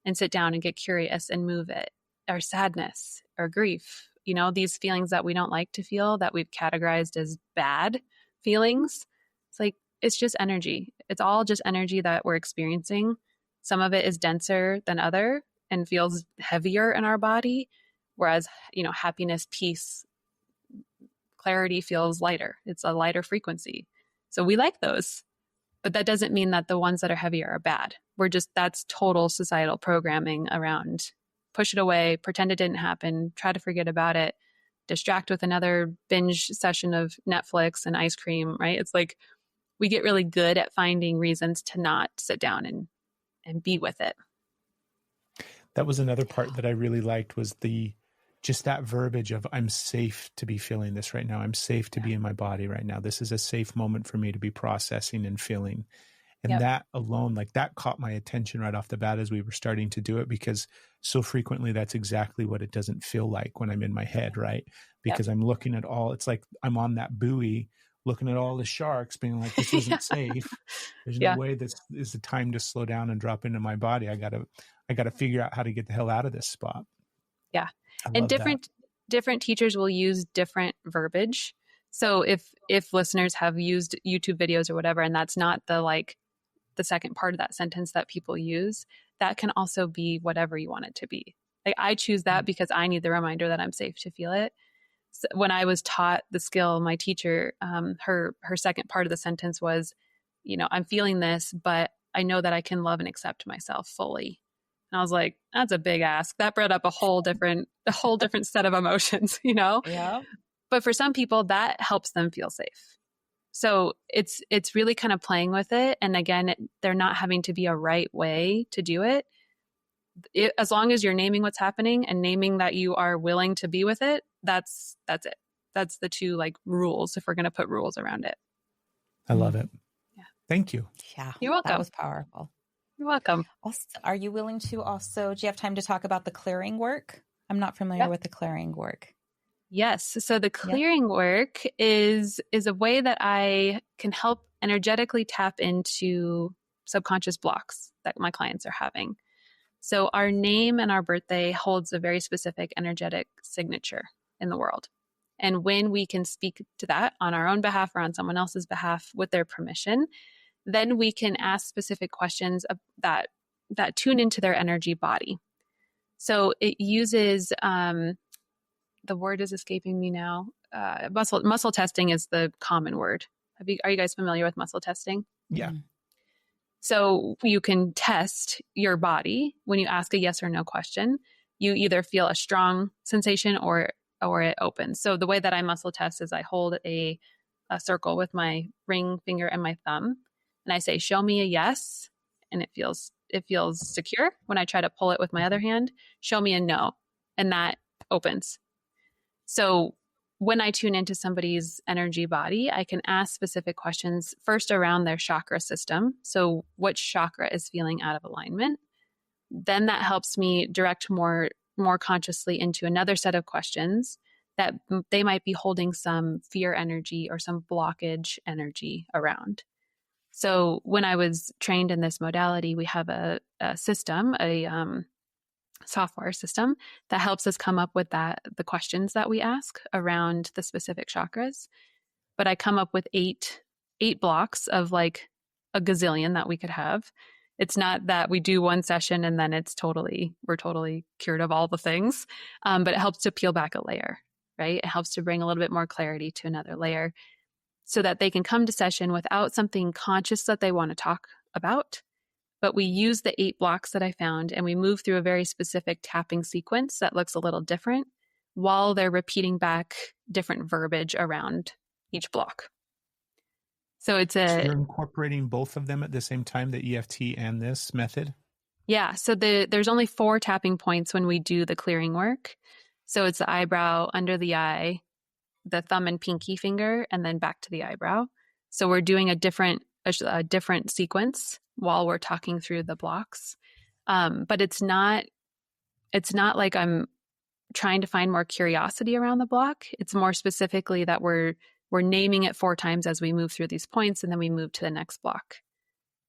and sit down and get curious and move it, or sadness or grief, these feelings that we don't like to feel, that we've categorized as bad feelings. It's like, it's just energy. It's all just energy that we're experiencing. Some of it is denser than other and feels heavier in our body. Whereas, happiness, peace, clarity feels lighter. It's a lighter frequency. So we like those. But that doesn't mean that the ones that are heavier are bad. That's total societal programming around push it away, pretend it didn't happen, try to forget about it, distract with another binge session of Netflix and ice cream, right? It's like we get really good at finding reasons to not sit down and be with it. That was another part that I really liked, was just that verbiage of, I'm safe to be feeling this right now. I'm safe to be in my body right now. This is a safe moment for me to be processing and feeling. And that alone, like, that caught my attention right off the bat as we were starting to do it, because so frequently that's exactly what it doesn't feel like when I'm in my head, right? Because I'm looking at it's like I'm on that buoy looking at all the sharks being like, this isn't safe. There's no way this is the time to slow down and drop into my body. I gotta figure out how to get the hell out of this spot. Yeah. And different teachers will use different verbiage. So if listeners have used YouTube videos or whatever, and that's not the second part of that sentence that people use, that can also be whatever you want it to be. Like, I choose that because I need the reminder that I'm safe to feel it. So when I was taught the skill, my teacher, her second part of the sentence was, I'm feeling this, but I know that I can love and accept myself fully. And I was like, that's a big ask. That brought up a whole different set of emotions, Yeah. But for some people, that helps them feel safe. So it's really kind of playing with it. And again, they're not having to be a right way to do it. As long as you're naming what's happening and naming that you are willing to be with it, that's it. That's the two rules, if we're going to put rules around it. I love it. Yeah. Thank you. Yeah. You're welcome. That was powerful. You're welcome. Also, are you willing to do you have time to talk about the clearing work? I'm not familiar with the clearing work. Yes. So the clearing work is a way that I can help energetically tap into subconscious blocks that my clients are having. So our name and our birthday holds a very specific energetic signature in the world. And when we can speak to that on our own behalf or on someone else's behalf with their permission, then we can ask specific questions that tune into their energy body. So it uses, the word is escaping me now. Muscle testing is the common word. Are you guys familiar with muscle testing? Yeah. So you can test your body when you ask a yes or no question. You either feel a strong sensation or it opens. So the way that I muscle test is I hold a circle with my ring finger and my thumb, and I say, show me a yes. And it feels secure. When I try to pull it with my other hand, show me a no. And that opens. So when I tune into somebody's energy body, I can ask specific questions first around their chakra system. So which chakra is feeling out of alignment? Then that helps me direct more consciously into another set of questions that they might be holding some fear energy or some blockage energy around. So when I was trained in this modality, we have a system, software system that helps us come up with the questions that we ask around the specific chakras. But I come up with eight blocks of a gazillion that we could have. It's not that we do one session and then we're totally cured of all the things, but it helps to peel back a layer, right? It helps to bring a little bit more clarity to another layer so that they can come to session without something conscious that they want to talk about. But we use the 8 blocks that I found and we move through a very specific tapping sequence that looks a little different while they're repeating back different verbiage around each block. So you're incorporating both of them at the same time, the EFT and this method? Yeah. So there's only 4 tapping points when we do the clearing work. So it's the eyebrow, under the eye, the thumb and pinky finger, and then back to the eyebrow. So we're doing a different a different sequence while we're talking through the blocks. But it's not like I'm trying to find more curiosity around the block. It's more specifically that we're naming it 4 times as we move through these points, and then we move to the next block.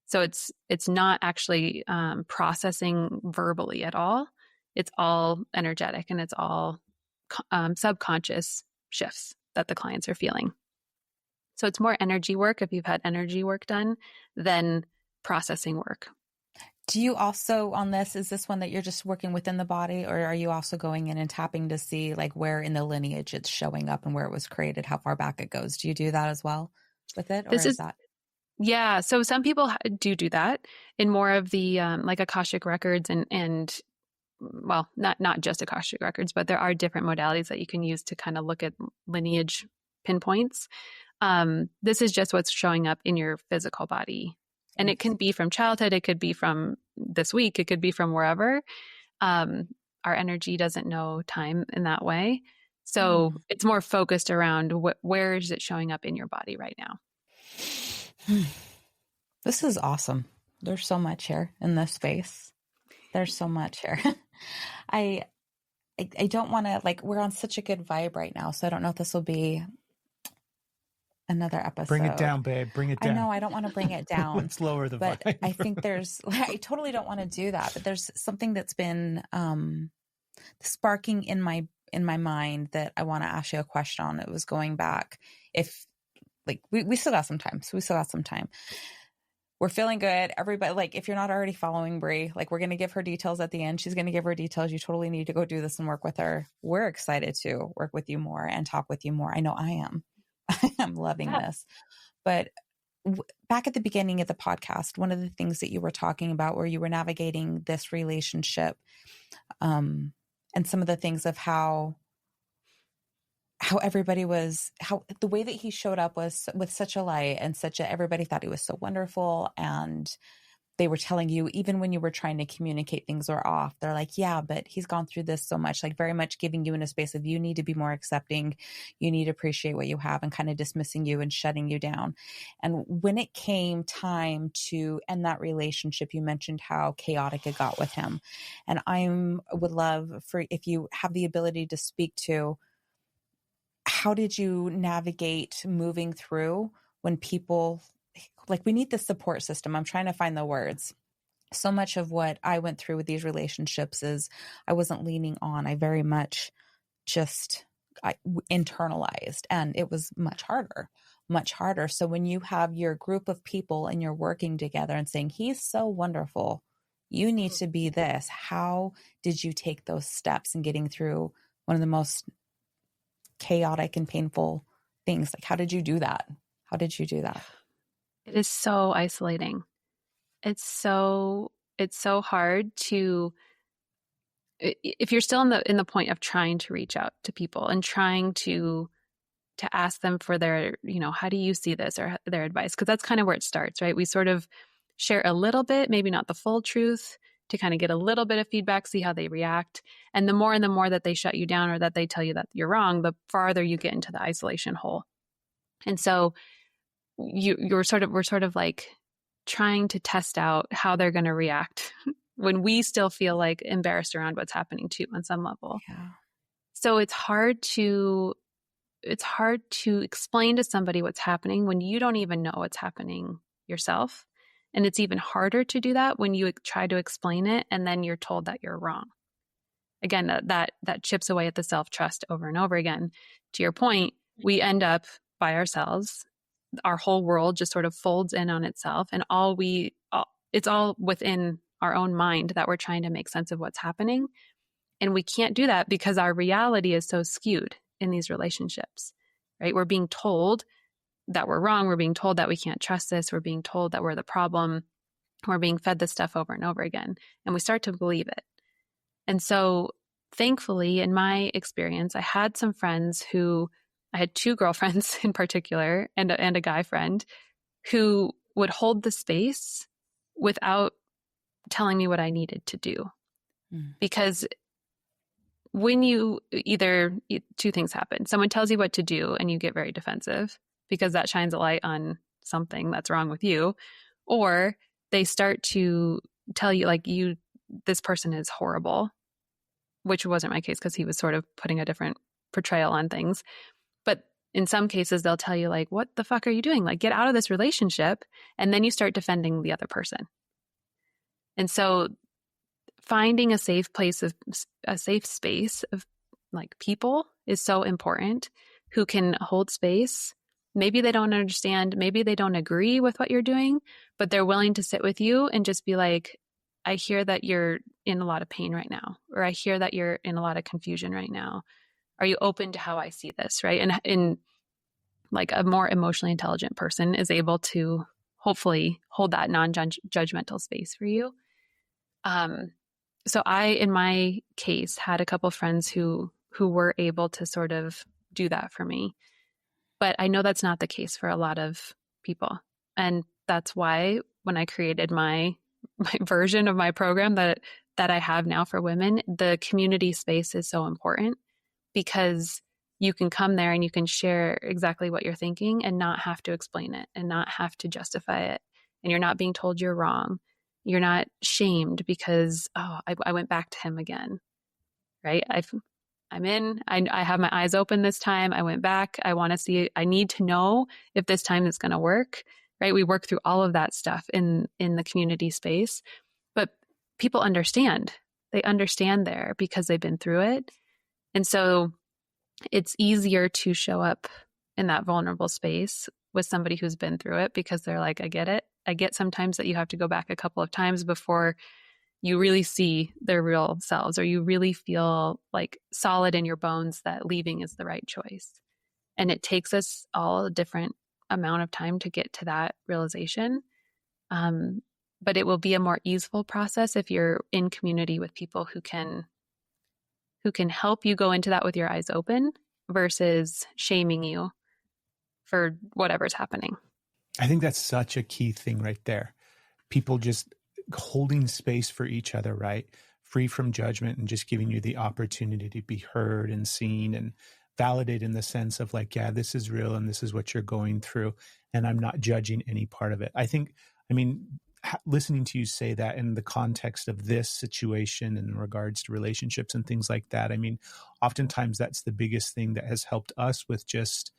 So it's not actually processing verbally at all. It's all energetic, and it's all subconscious shifts that the clients are feeling. So it's more energy work if you've had energy work done than processing work. Do you also on this, is this one that you're just working within the body, or are you also going in and tapping to see like where in the lineage it's showing up and where it was created, how far back it goes? Do you do that as well with it? Or This is that? Yeah. So some people do that in more of the like Akashic records and well, not just Akashic records, but there are different modalities that you can use to kind of look at lineage pinpoints. This is just what's showing up in your physical body. And it can be from childhood. It could be from this week. It could be from wherever. Our energy doesn't know time in that way. So it's more focused around where is it showing up in your body right now. This is awesome. There's so much here in this space. There's so much here. I don't want to, like, we're on such a good vibe right now. So I don't know if this will be another episode. Bring it down, babe. Bring it down. I know I don't want to bring it down. Let's lower the but vibe. I think I totally don't want to do that. But there's something that's been sparking in my mind that I want to ask you a question on. It was going back. If like we still got some time. So we still got some time. We're feeling good. Everybody, like, if you're not already following Brie, like, we're going to give her details at the end. She's going to give her details. You totally need to go do this and work with her. We're excited to work with you more and talk with you more. I know I am. I am loving this. But back at the beginning of the podcast, one of the things that you were talking about where you were navigating this relationship, and some of the things of how everybody was, how the way that he showed up was with such a light and everybody thought he was so wonderful. And they were telling you, even when you were trying to communicate things were off, they're like, yeah, but he's gone through this so much, like very much giving you in a space of, you need to be more accepting. You need to appreciate what you have, and kind of dismissing you and shutting you down. And when it came time to end that relationship, you mentioned how chaotic it got with him. And would love for, if you have the ability to speak to, how did you navigate moving through when people, like, we need this support system. I'm trying to find the words. So much of what I went through with these relationships is I wasn't leaning on. I very much I internalized, and it was much harder. So when you have your group of people and you're working together and saying, he's so wonderful, you need to be this. How did you take those steps in getting through one of the most chaotic and painful things? Like, how did you do that? It is so isolating. It's so hard to, if you're still in the point of trying to reach out to people and trying to ask them for their, how do you see this, or their advice? Because that's kind of where it starts, right? We sort of share a little bit, maybe not the full truth, to kind of get a little bit of feedback, see how they react. And the more that they shut you down, or that they tell you that you're wrong, the farther you get into the isolation hole. And so we're sort of like trying to test out how they're going to react when we still feel like embarrassed around what's happening too on some level. Yeah. So it's hard to explain to somebody what's happening when you don't even know what's happening yourself. And it's even harder to do that when you try to explain it and then you're told that you're wrong. Again, that chips away at the self-trust over and over again. To your point, we end up by ourselves. Our whole world just sort of folds in on itself, and it's all within our own mind that we're trying to make sense of what's happening. And we can't do that because our reality is so skewed in these relationships, right? We're being told that we're wrong. We're being told that we can't trust this. We're being told that we're the problem. We're being fed this stuff over and over again. And we start to believe it. And so thankfully, in my experience, I had two girlfriends in particular, and a guy friend who would hold the space without telling me what I needed to do. Because when two things happen. Someone tells you what to do and you get very defensive because that shines a light on something that's wrong with you, or they start to tell you like this person is horrible, which wasn't my case because he was sort of putting a different portrayal on things. But in some cases, they'll tell you like, what the fuck are you doing? Like, get out of this relationship. And then you start defending the other person. And so finding a safe space of like people is so important who can hold space. Maybe they don't understand, maybe they don't agree with what you're doing, but they're willing to sit with you and just be like, I hear that you're in a lot of pain right now, or I hear that you're in a lot of confusion right now. Are you open to how I see this, right? And in like a more emotionally intelligent person is able to hopefully hold that non-judgmental space for you. So I, in my case, had a couple friends who were able to sort of do that for me. But I know that's not the case for a lot of people. And that's why when I created my version of my program that I have now for women, the community space is so important because you can come there and you can share exactly what you're thinking and not have to explain it and not have to justify it. And you're not being told you're wrong. You're not shamed because, I went back to him again, right? I have my eyes open this time. I went back. I want to see, I need to know if this time is going to work, right? We work through all of that stuff in the community space, but people understand. They understand there because they've been through it. And so it's easier to show up in that vulnerable space with somebody who's been through it because they're like, I get it. I get sometimes that you have to go back a couple of times before you really see their real selves, or you really feel like solid in your bones that leaving is the right choice. And it takes us all a different amount of time to get to that realization. But it will be a more easeful process if you're in community with people who can help you go into that with your eyes open versus shaming you for whatever's happening. I think that's such a key thing right there. People just holding space for each other, right? Free from judgment and just giving you the opportunity to be heard and seen and validated in the sense of like, yeah, this is real and this is what you're going through. And I'm not judging any part of it. Listening to you say that in the context of this situation in regards to relationships and things like that, oftentimes that's the biggest thing that has helped us with just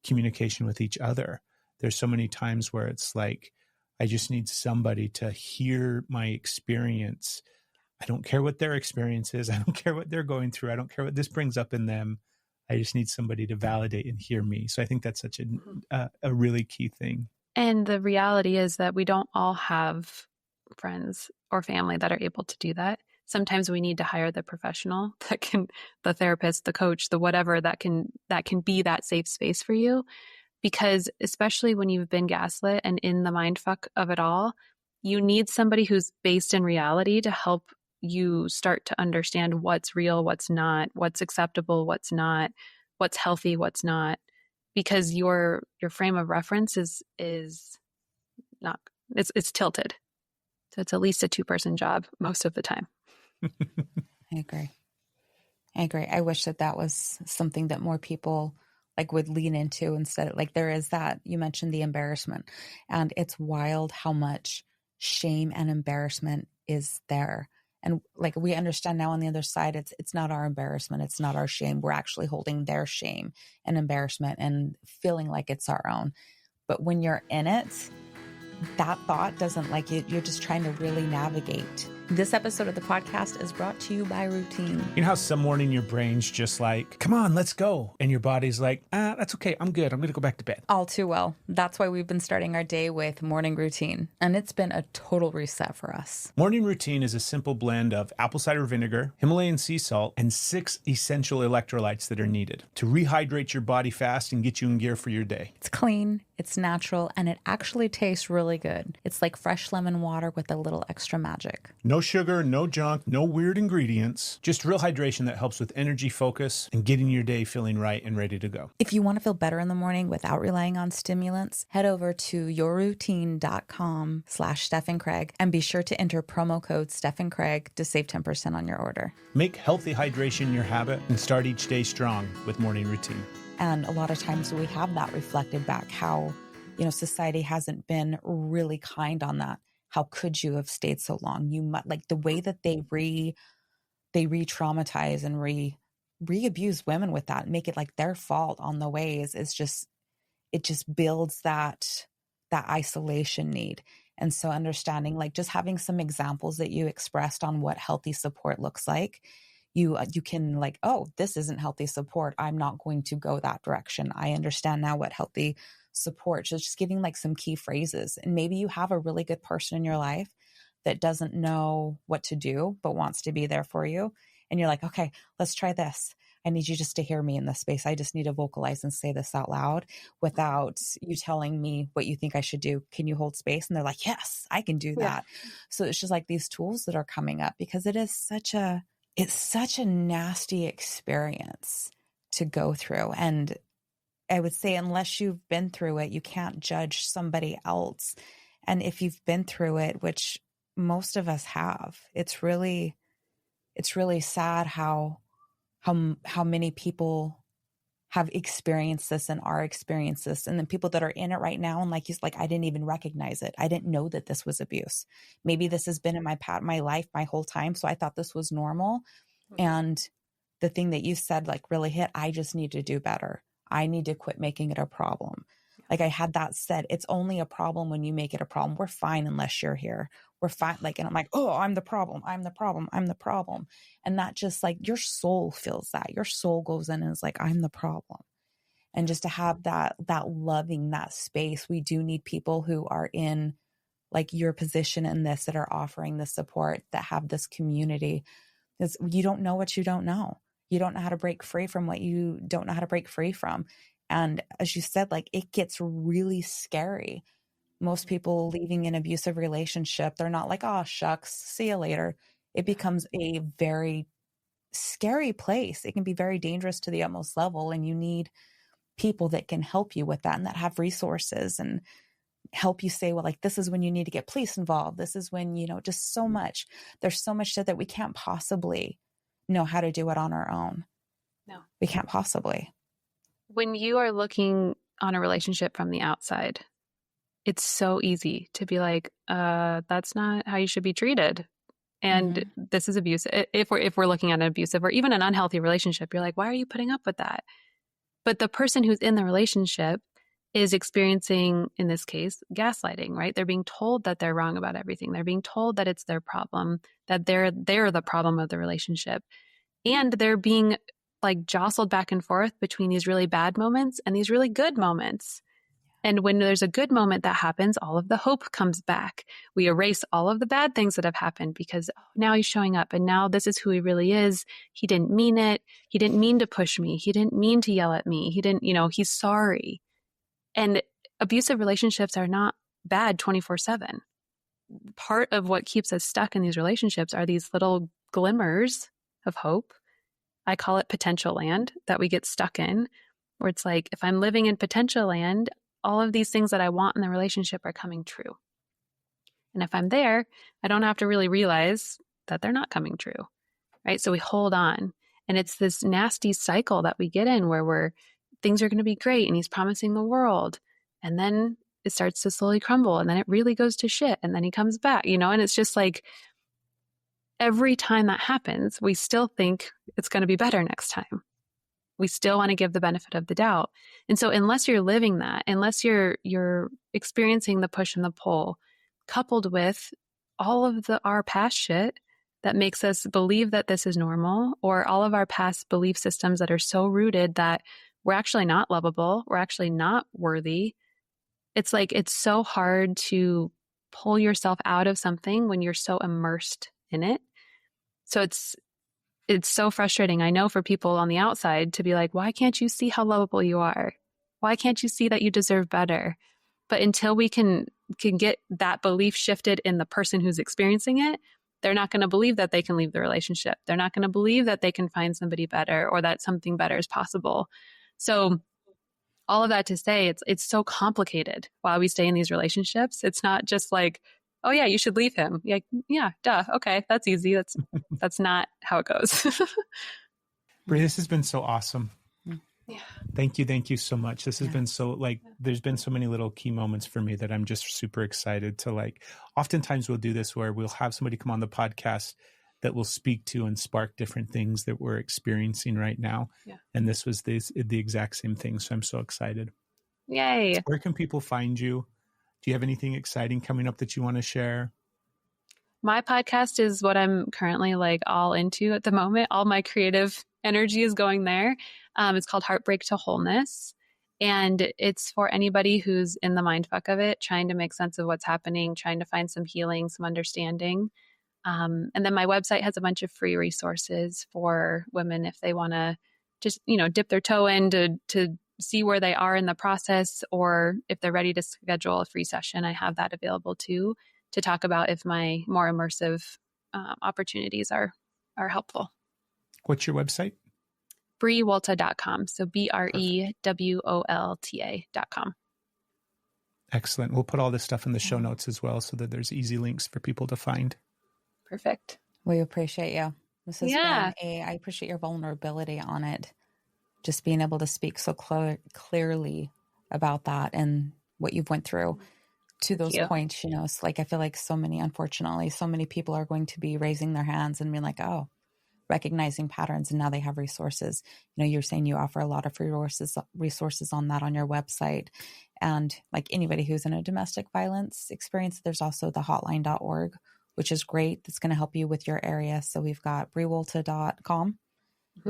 communication with each other. There's so many times where it's like, I just need somebody to hear my experience. I don't care what their experience is. I don't care what they're going through. I don't care what this brings up in them. I just need somebody to validate and hear me. So I think that's such a really key thing. And the reality is that we don't all have friends or family that are able to do that. Sometimes we need to hire the professional the therapist, the coach, the whatever that can be that safe space for you. Because especially when you've been gaslit and in the mindfuck of it all, you need somebody who's based in reality to help you start to understand what's real, what's not, what's acceptable, what's not, what's healthy, what's not. Because your frame of reference is not, it's tilted. So it's at least a 2-person job most of the time. I agree. I wish that was something that more people would lean into instead of there is that, you mentioned the embarrassment, and it's wild how much shame and embarrassment is there. And we understand now on the other side, it's not our embarrassment. It's not our shame. We're actually holding their shame and embarrassment and feeling like it's our own. But when you're in it, that thought doesn't you're just trying to really navigate. This episode of the podcast is brought to you by routine. You know how some morning your brain's just like, come on, let's go. And your body's like, that's okay. I'm good. I'm going to go back to bed. All too well. That's why we've been starting our day with morning routine. And it's been a total reset for us. Morning routine is a simple blend of apple cider vinegar, Himalayan sea salt, and 6 essential electrolytes that are needed to rehydrate your body fast and get you in gear for your day. It's clean, it's natural, and it actually tastes really good. It's like fresh lemon water with a little extra magic. No sugar, no junk, no weird ingredients. Just real hydration that helps with energy, focus, and getting your day feeling right and ready to go. If you want to feel better in the morning without relying on stimulants, head over to yourroutine.com/Steph and Craig and be sure to enter promo code Steph and Craig to save 10% on your order. Make healthy hydration your habit and start each day strong with morning routine. And a lot of times we have that reflected back, how society hasn't been really kind on that. How could you have stayed so long? You might, like, the way that they re-traumatize and re-abuse women with that, make it like their fault on the ways, is just, it just builds that isolation need. And so understanding, like, just having some examples that you expressed on what healthy support looks like, you can, like, oh, this isn't healthy support, I'm not going to go that direction. I understand now what healthy support. So just giving like some key phrases. And maybe you have a really good person in your life that doesn't know what to do, but wants to be there for you. And you're like, okay, let's try this. I need you just to hear me in this space. I just need to vocalize and say this out loud without you telling me what you think I should do. Can you hold space? And they're like, yes, I can do that. Yeah. So it's just like these tools that are coming up, because it's such a nasty experience to go through. And I would say, unless you've been through it, you can't judge somebody else. And if you've been through it, which most of us have, it's really sad how many people have experienced this and are experiencing this. And then people that are in it right now, and like, he's like, I didn't even recognize it. I didn't know that this was abuse. Maybe this has been in my life my whole time. So I thought this was normal. Mm-hmm. And the thing that you said, like, really hit. I just need to do better. I need to quit making it a problem. Like, I had that said, it's only a problem when you make it a problem. We're fine unless you're here. We're fine. Like, and I'm like, oh, I'm the problem. I'm the problem. I'm the problem. And that just, like, your soul feels that. Your soul goes in and is like, I'm the problem. And just to have that loving, that space, we do need people who are in, like, your position in this, that are offering the support, that have this community. Because you don't know what you don't know. You don't know how to break free from what you don't know how to break free from. And as you said, like, it gets really scary. Most people leaving an abusive relationship, they're not like, oh, shucks, see you later. It becomes a very scary place. It can be very dangerous to the utmost level. And you need people that can help you with that, and that have resources and help you say, well, like, this is when you need to get police involved. This is when, just so much. There's so much that we can't possibly know how to do it on our own. No, we can't possibly. When you are looking on a relationship from the outside, it's so easy to be like, that's not how you should be treated. And this is abuse. If we're looking at an abusive or even an unhealthy relationship, you're like, why are you putting up with that? But the person who's in the relationship is experiencing, in this case, gaslighting, right? They're being told that they're wrong about everything. They're being told that it's their problem, that they're the problem of the relationship. And they're being, like, jostled back and forth between these really bad moments and these really good moments. And when there's a good moment that happens, all of the hope comes back. We erase all of the bad things that have happened because now he's showing up and now this is who he really is. He didn't mean it. He didn't mean to push me. He didn't mean to yell at me. He didn't, he's sorry. And abusive relationships are not bad 24/7. Part of what keeps us stuck in these relationships are these little glimmers of hope. I call it potential land that we get stuck in, where it's like, if I'm living in potential land, all of these things that I want in the relationship are coming true. And if I'm there, I don't have to really realize that they're not coming true, right? So we hold on. And it's this nasty cycle that we get in where things are going to be great and he's promising the world. And then it starts to slowly crumble and then it really goes to shit. And then he comes back, and it's just like, every time that happens, we still think it's going to be better next time. We still want to give the benefit of the doubt. And so unless you're living that, unless you're experiencing the push and the pull, coupled with all of our past shit that makes us believe that this is normal, or all of our past belief systems that are so rooted that we're actually not lovable, we're actually not worthy. It's like, it's so hard to pull yourself out of something when you're so immersed in it. So it's so frustrating, I know, for people on the outside to be like, why can't you see how lovable you are? Why can't you see that you deserve better? But until we can get that belief shifted in the person who's experiencing it, they're not going to believe that they can leave the relationship. They're not going to believe that they can find somebody better or that something better is possible. So all of that to say, it's so complicated while we stay in these relationships. It's not just like, oh yeah, you should leave him. Like, yeah, duh. Okay, that's easy. That's not how it goes. Brie, this has been so awesome. Yeah. Thank you. Thank you so much. This has been so like, there's been so many little key moments for me that I'm just super excited to like, oftentimes we'll do this where we'll have somebody come on the podcast that will speak to and spark different things that we're experiencing right now. Yeah. And this was the exact same thing. So I'm so excited. Yay. Where can people find you? Do you have anything exciting coming up that you want to share? My podcast is what I'm currently like all into at the moment. All my creative energy is going there. It's called Heartbreak to Wholeness. And it's for anybody who's in the mindfuck of it, trying to make sense of what's happening, trying to find some healing, some understanding. And then my website has a bunch of free resources for women if they want to just, dip their toe in to see where they are in the process, or if they're ready to schedule a free session, I have that available too, to talk about if my more immersive opportunities are helpful. What's your website? BreWolta.com. So BREWOLTA.com. Excellent. We'll put all this stuff in the show notes as well so that there's easy links for people to find. Perfect. We appreciate you. This has been I appreciate your vulnerability on it. Just being able to speak so clearly about that and what you've went through to those points, it's like, I feel like unfortunately, so many people are going to be raising their hands and being like, oh, recognizing patterns, and now they have resources. You're saying you offer a lot of free resources on that on your website. And like anybody who's in a domestic violence experience, there's also the hotline.org, which is great. That's going to help you with your area. So we've got brewolta.com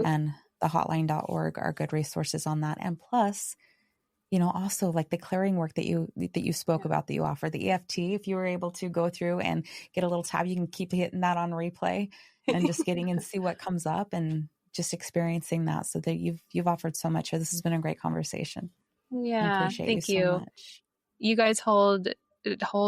and the hotline.org are good resources on that. And plus, also like the clearing work that you spoke about, that you offer, the EFT, if you were able to go through and get a little tab, you can keep hitting that on replay and just getting and see what comes up and just experiencing that, so that you've offered so much. This has been a great conversation. Yeah. Thank you. So much. You guys hold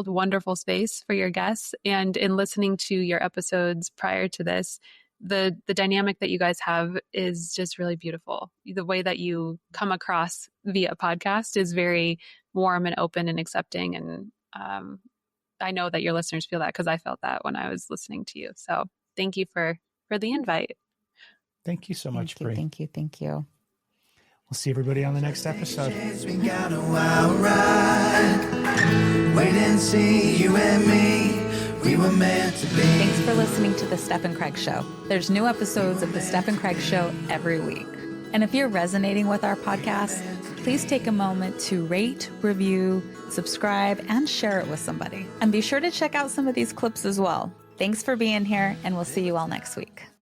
wonderful space for your guests. And in listening to your episodes prior to this, the dynamic that you guys have is just really beautiful. The way that you come across via podcast is very warm and open and accepting. And I know that your listeners feel that, because I felt that when I was listening to you. So thank you for the invite. Thank you so much, Brie. Thank you. We'll see everybody on the next episode. We got a wild ride. Wait and see, you and me. We were meant to be. Thanks for listening to The Steph and Craig Show. There's new episodes of The Steph and Craig Show every week. And if you're resonating with our podcast, please take a moment to rate, review, subscribe, and share it with somebody. And be sure to check out some of these clips as well. Thanks for being here, and we'll see you all next week.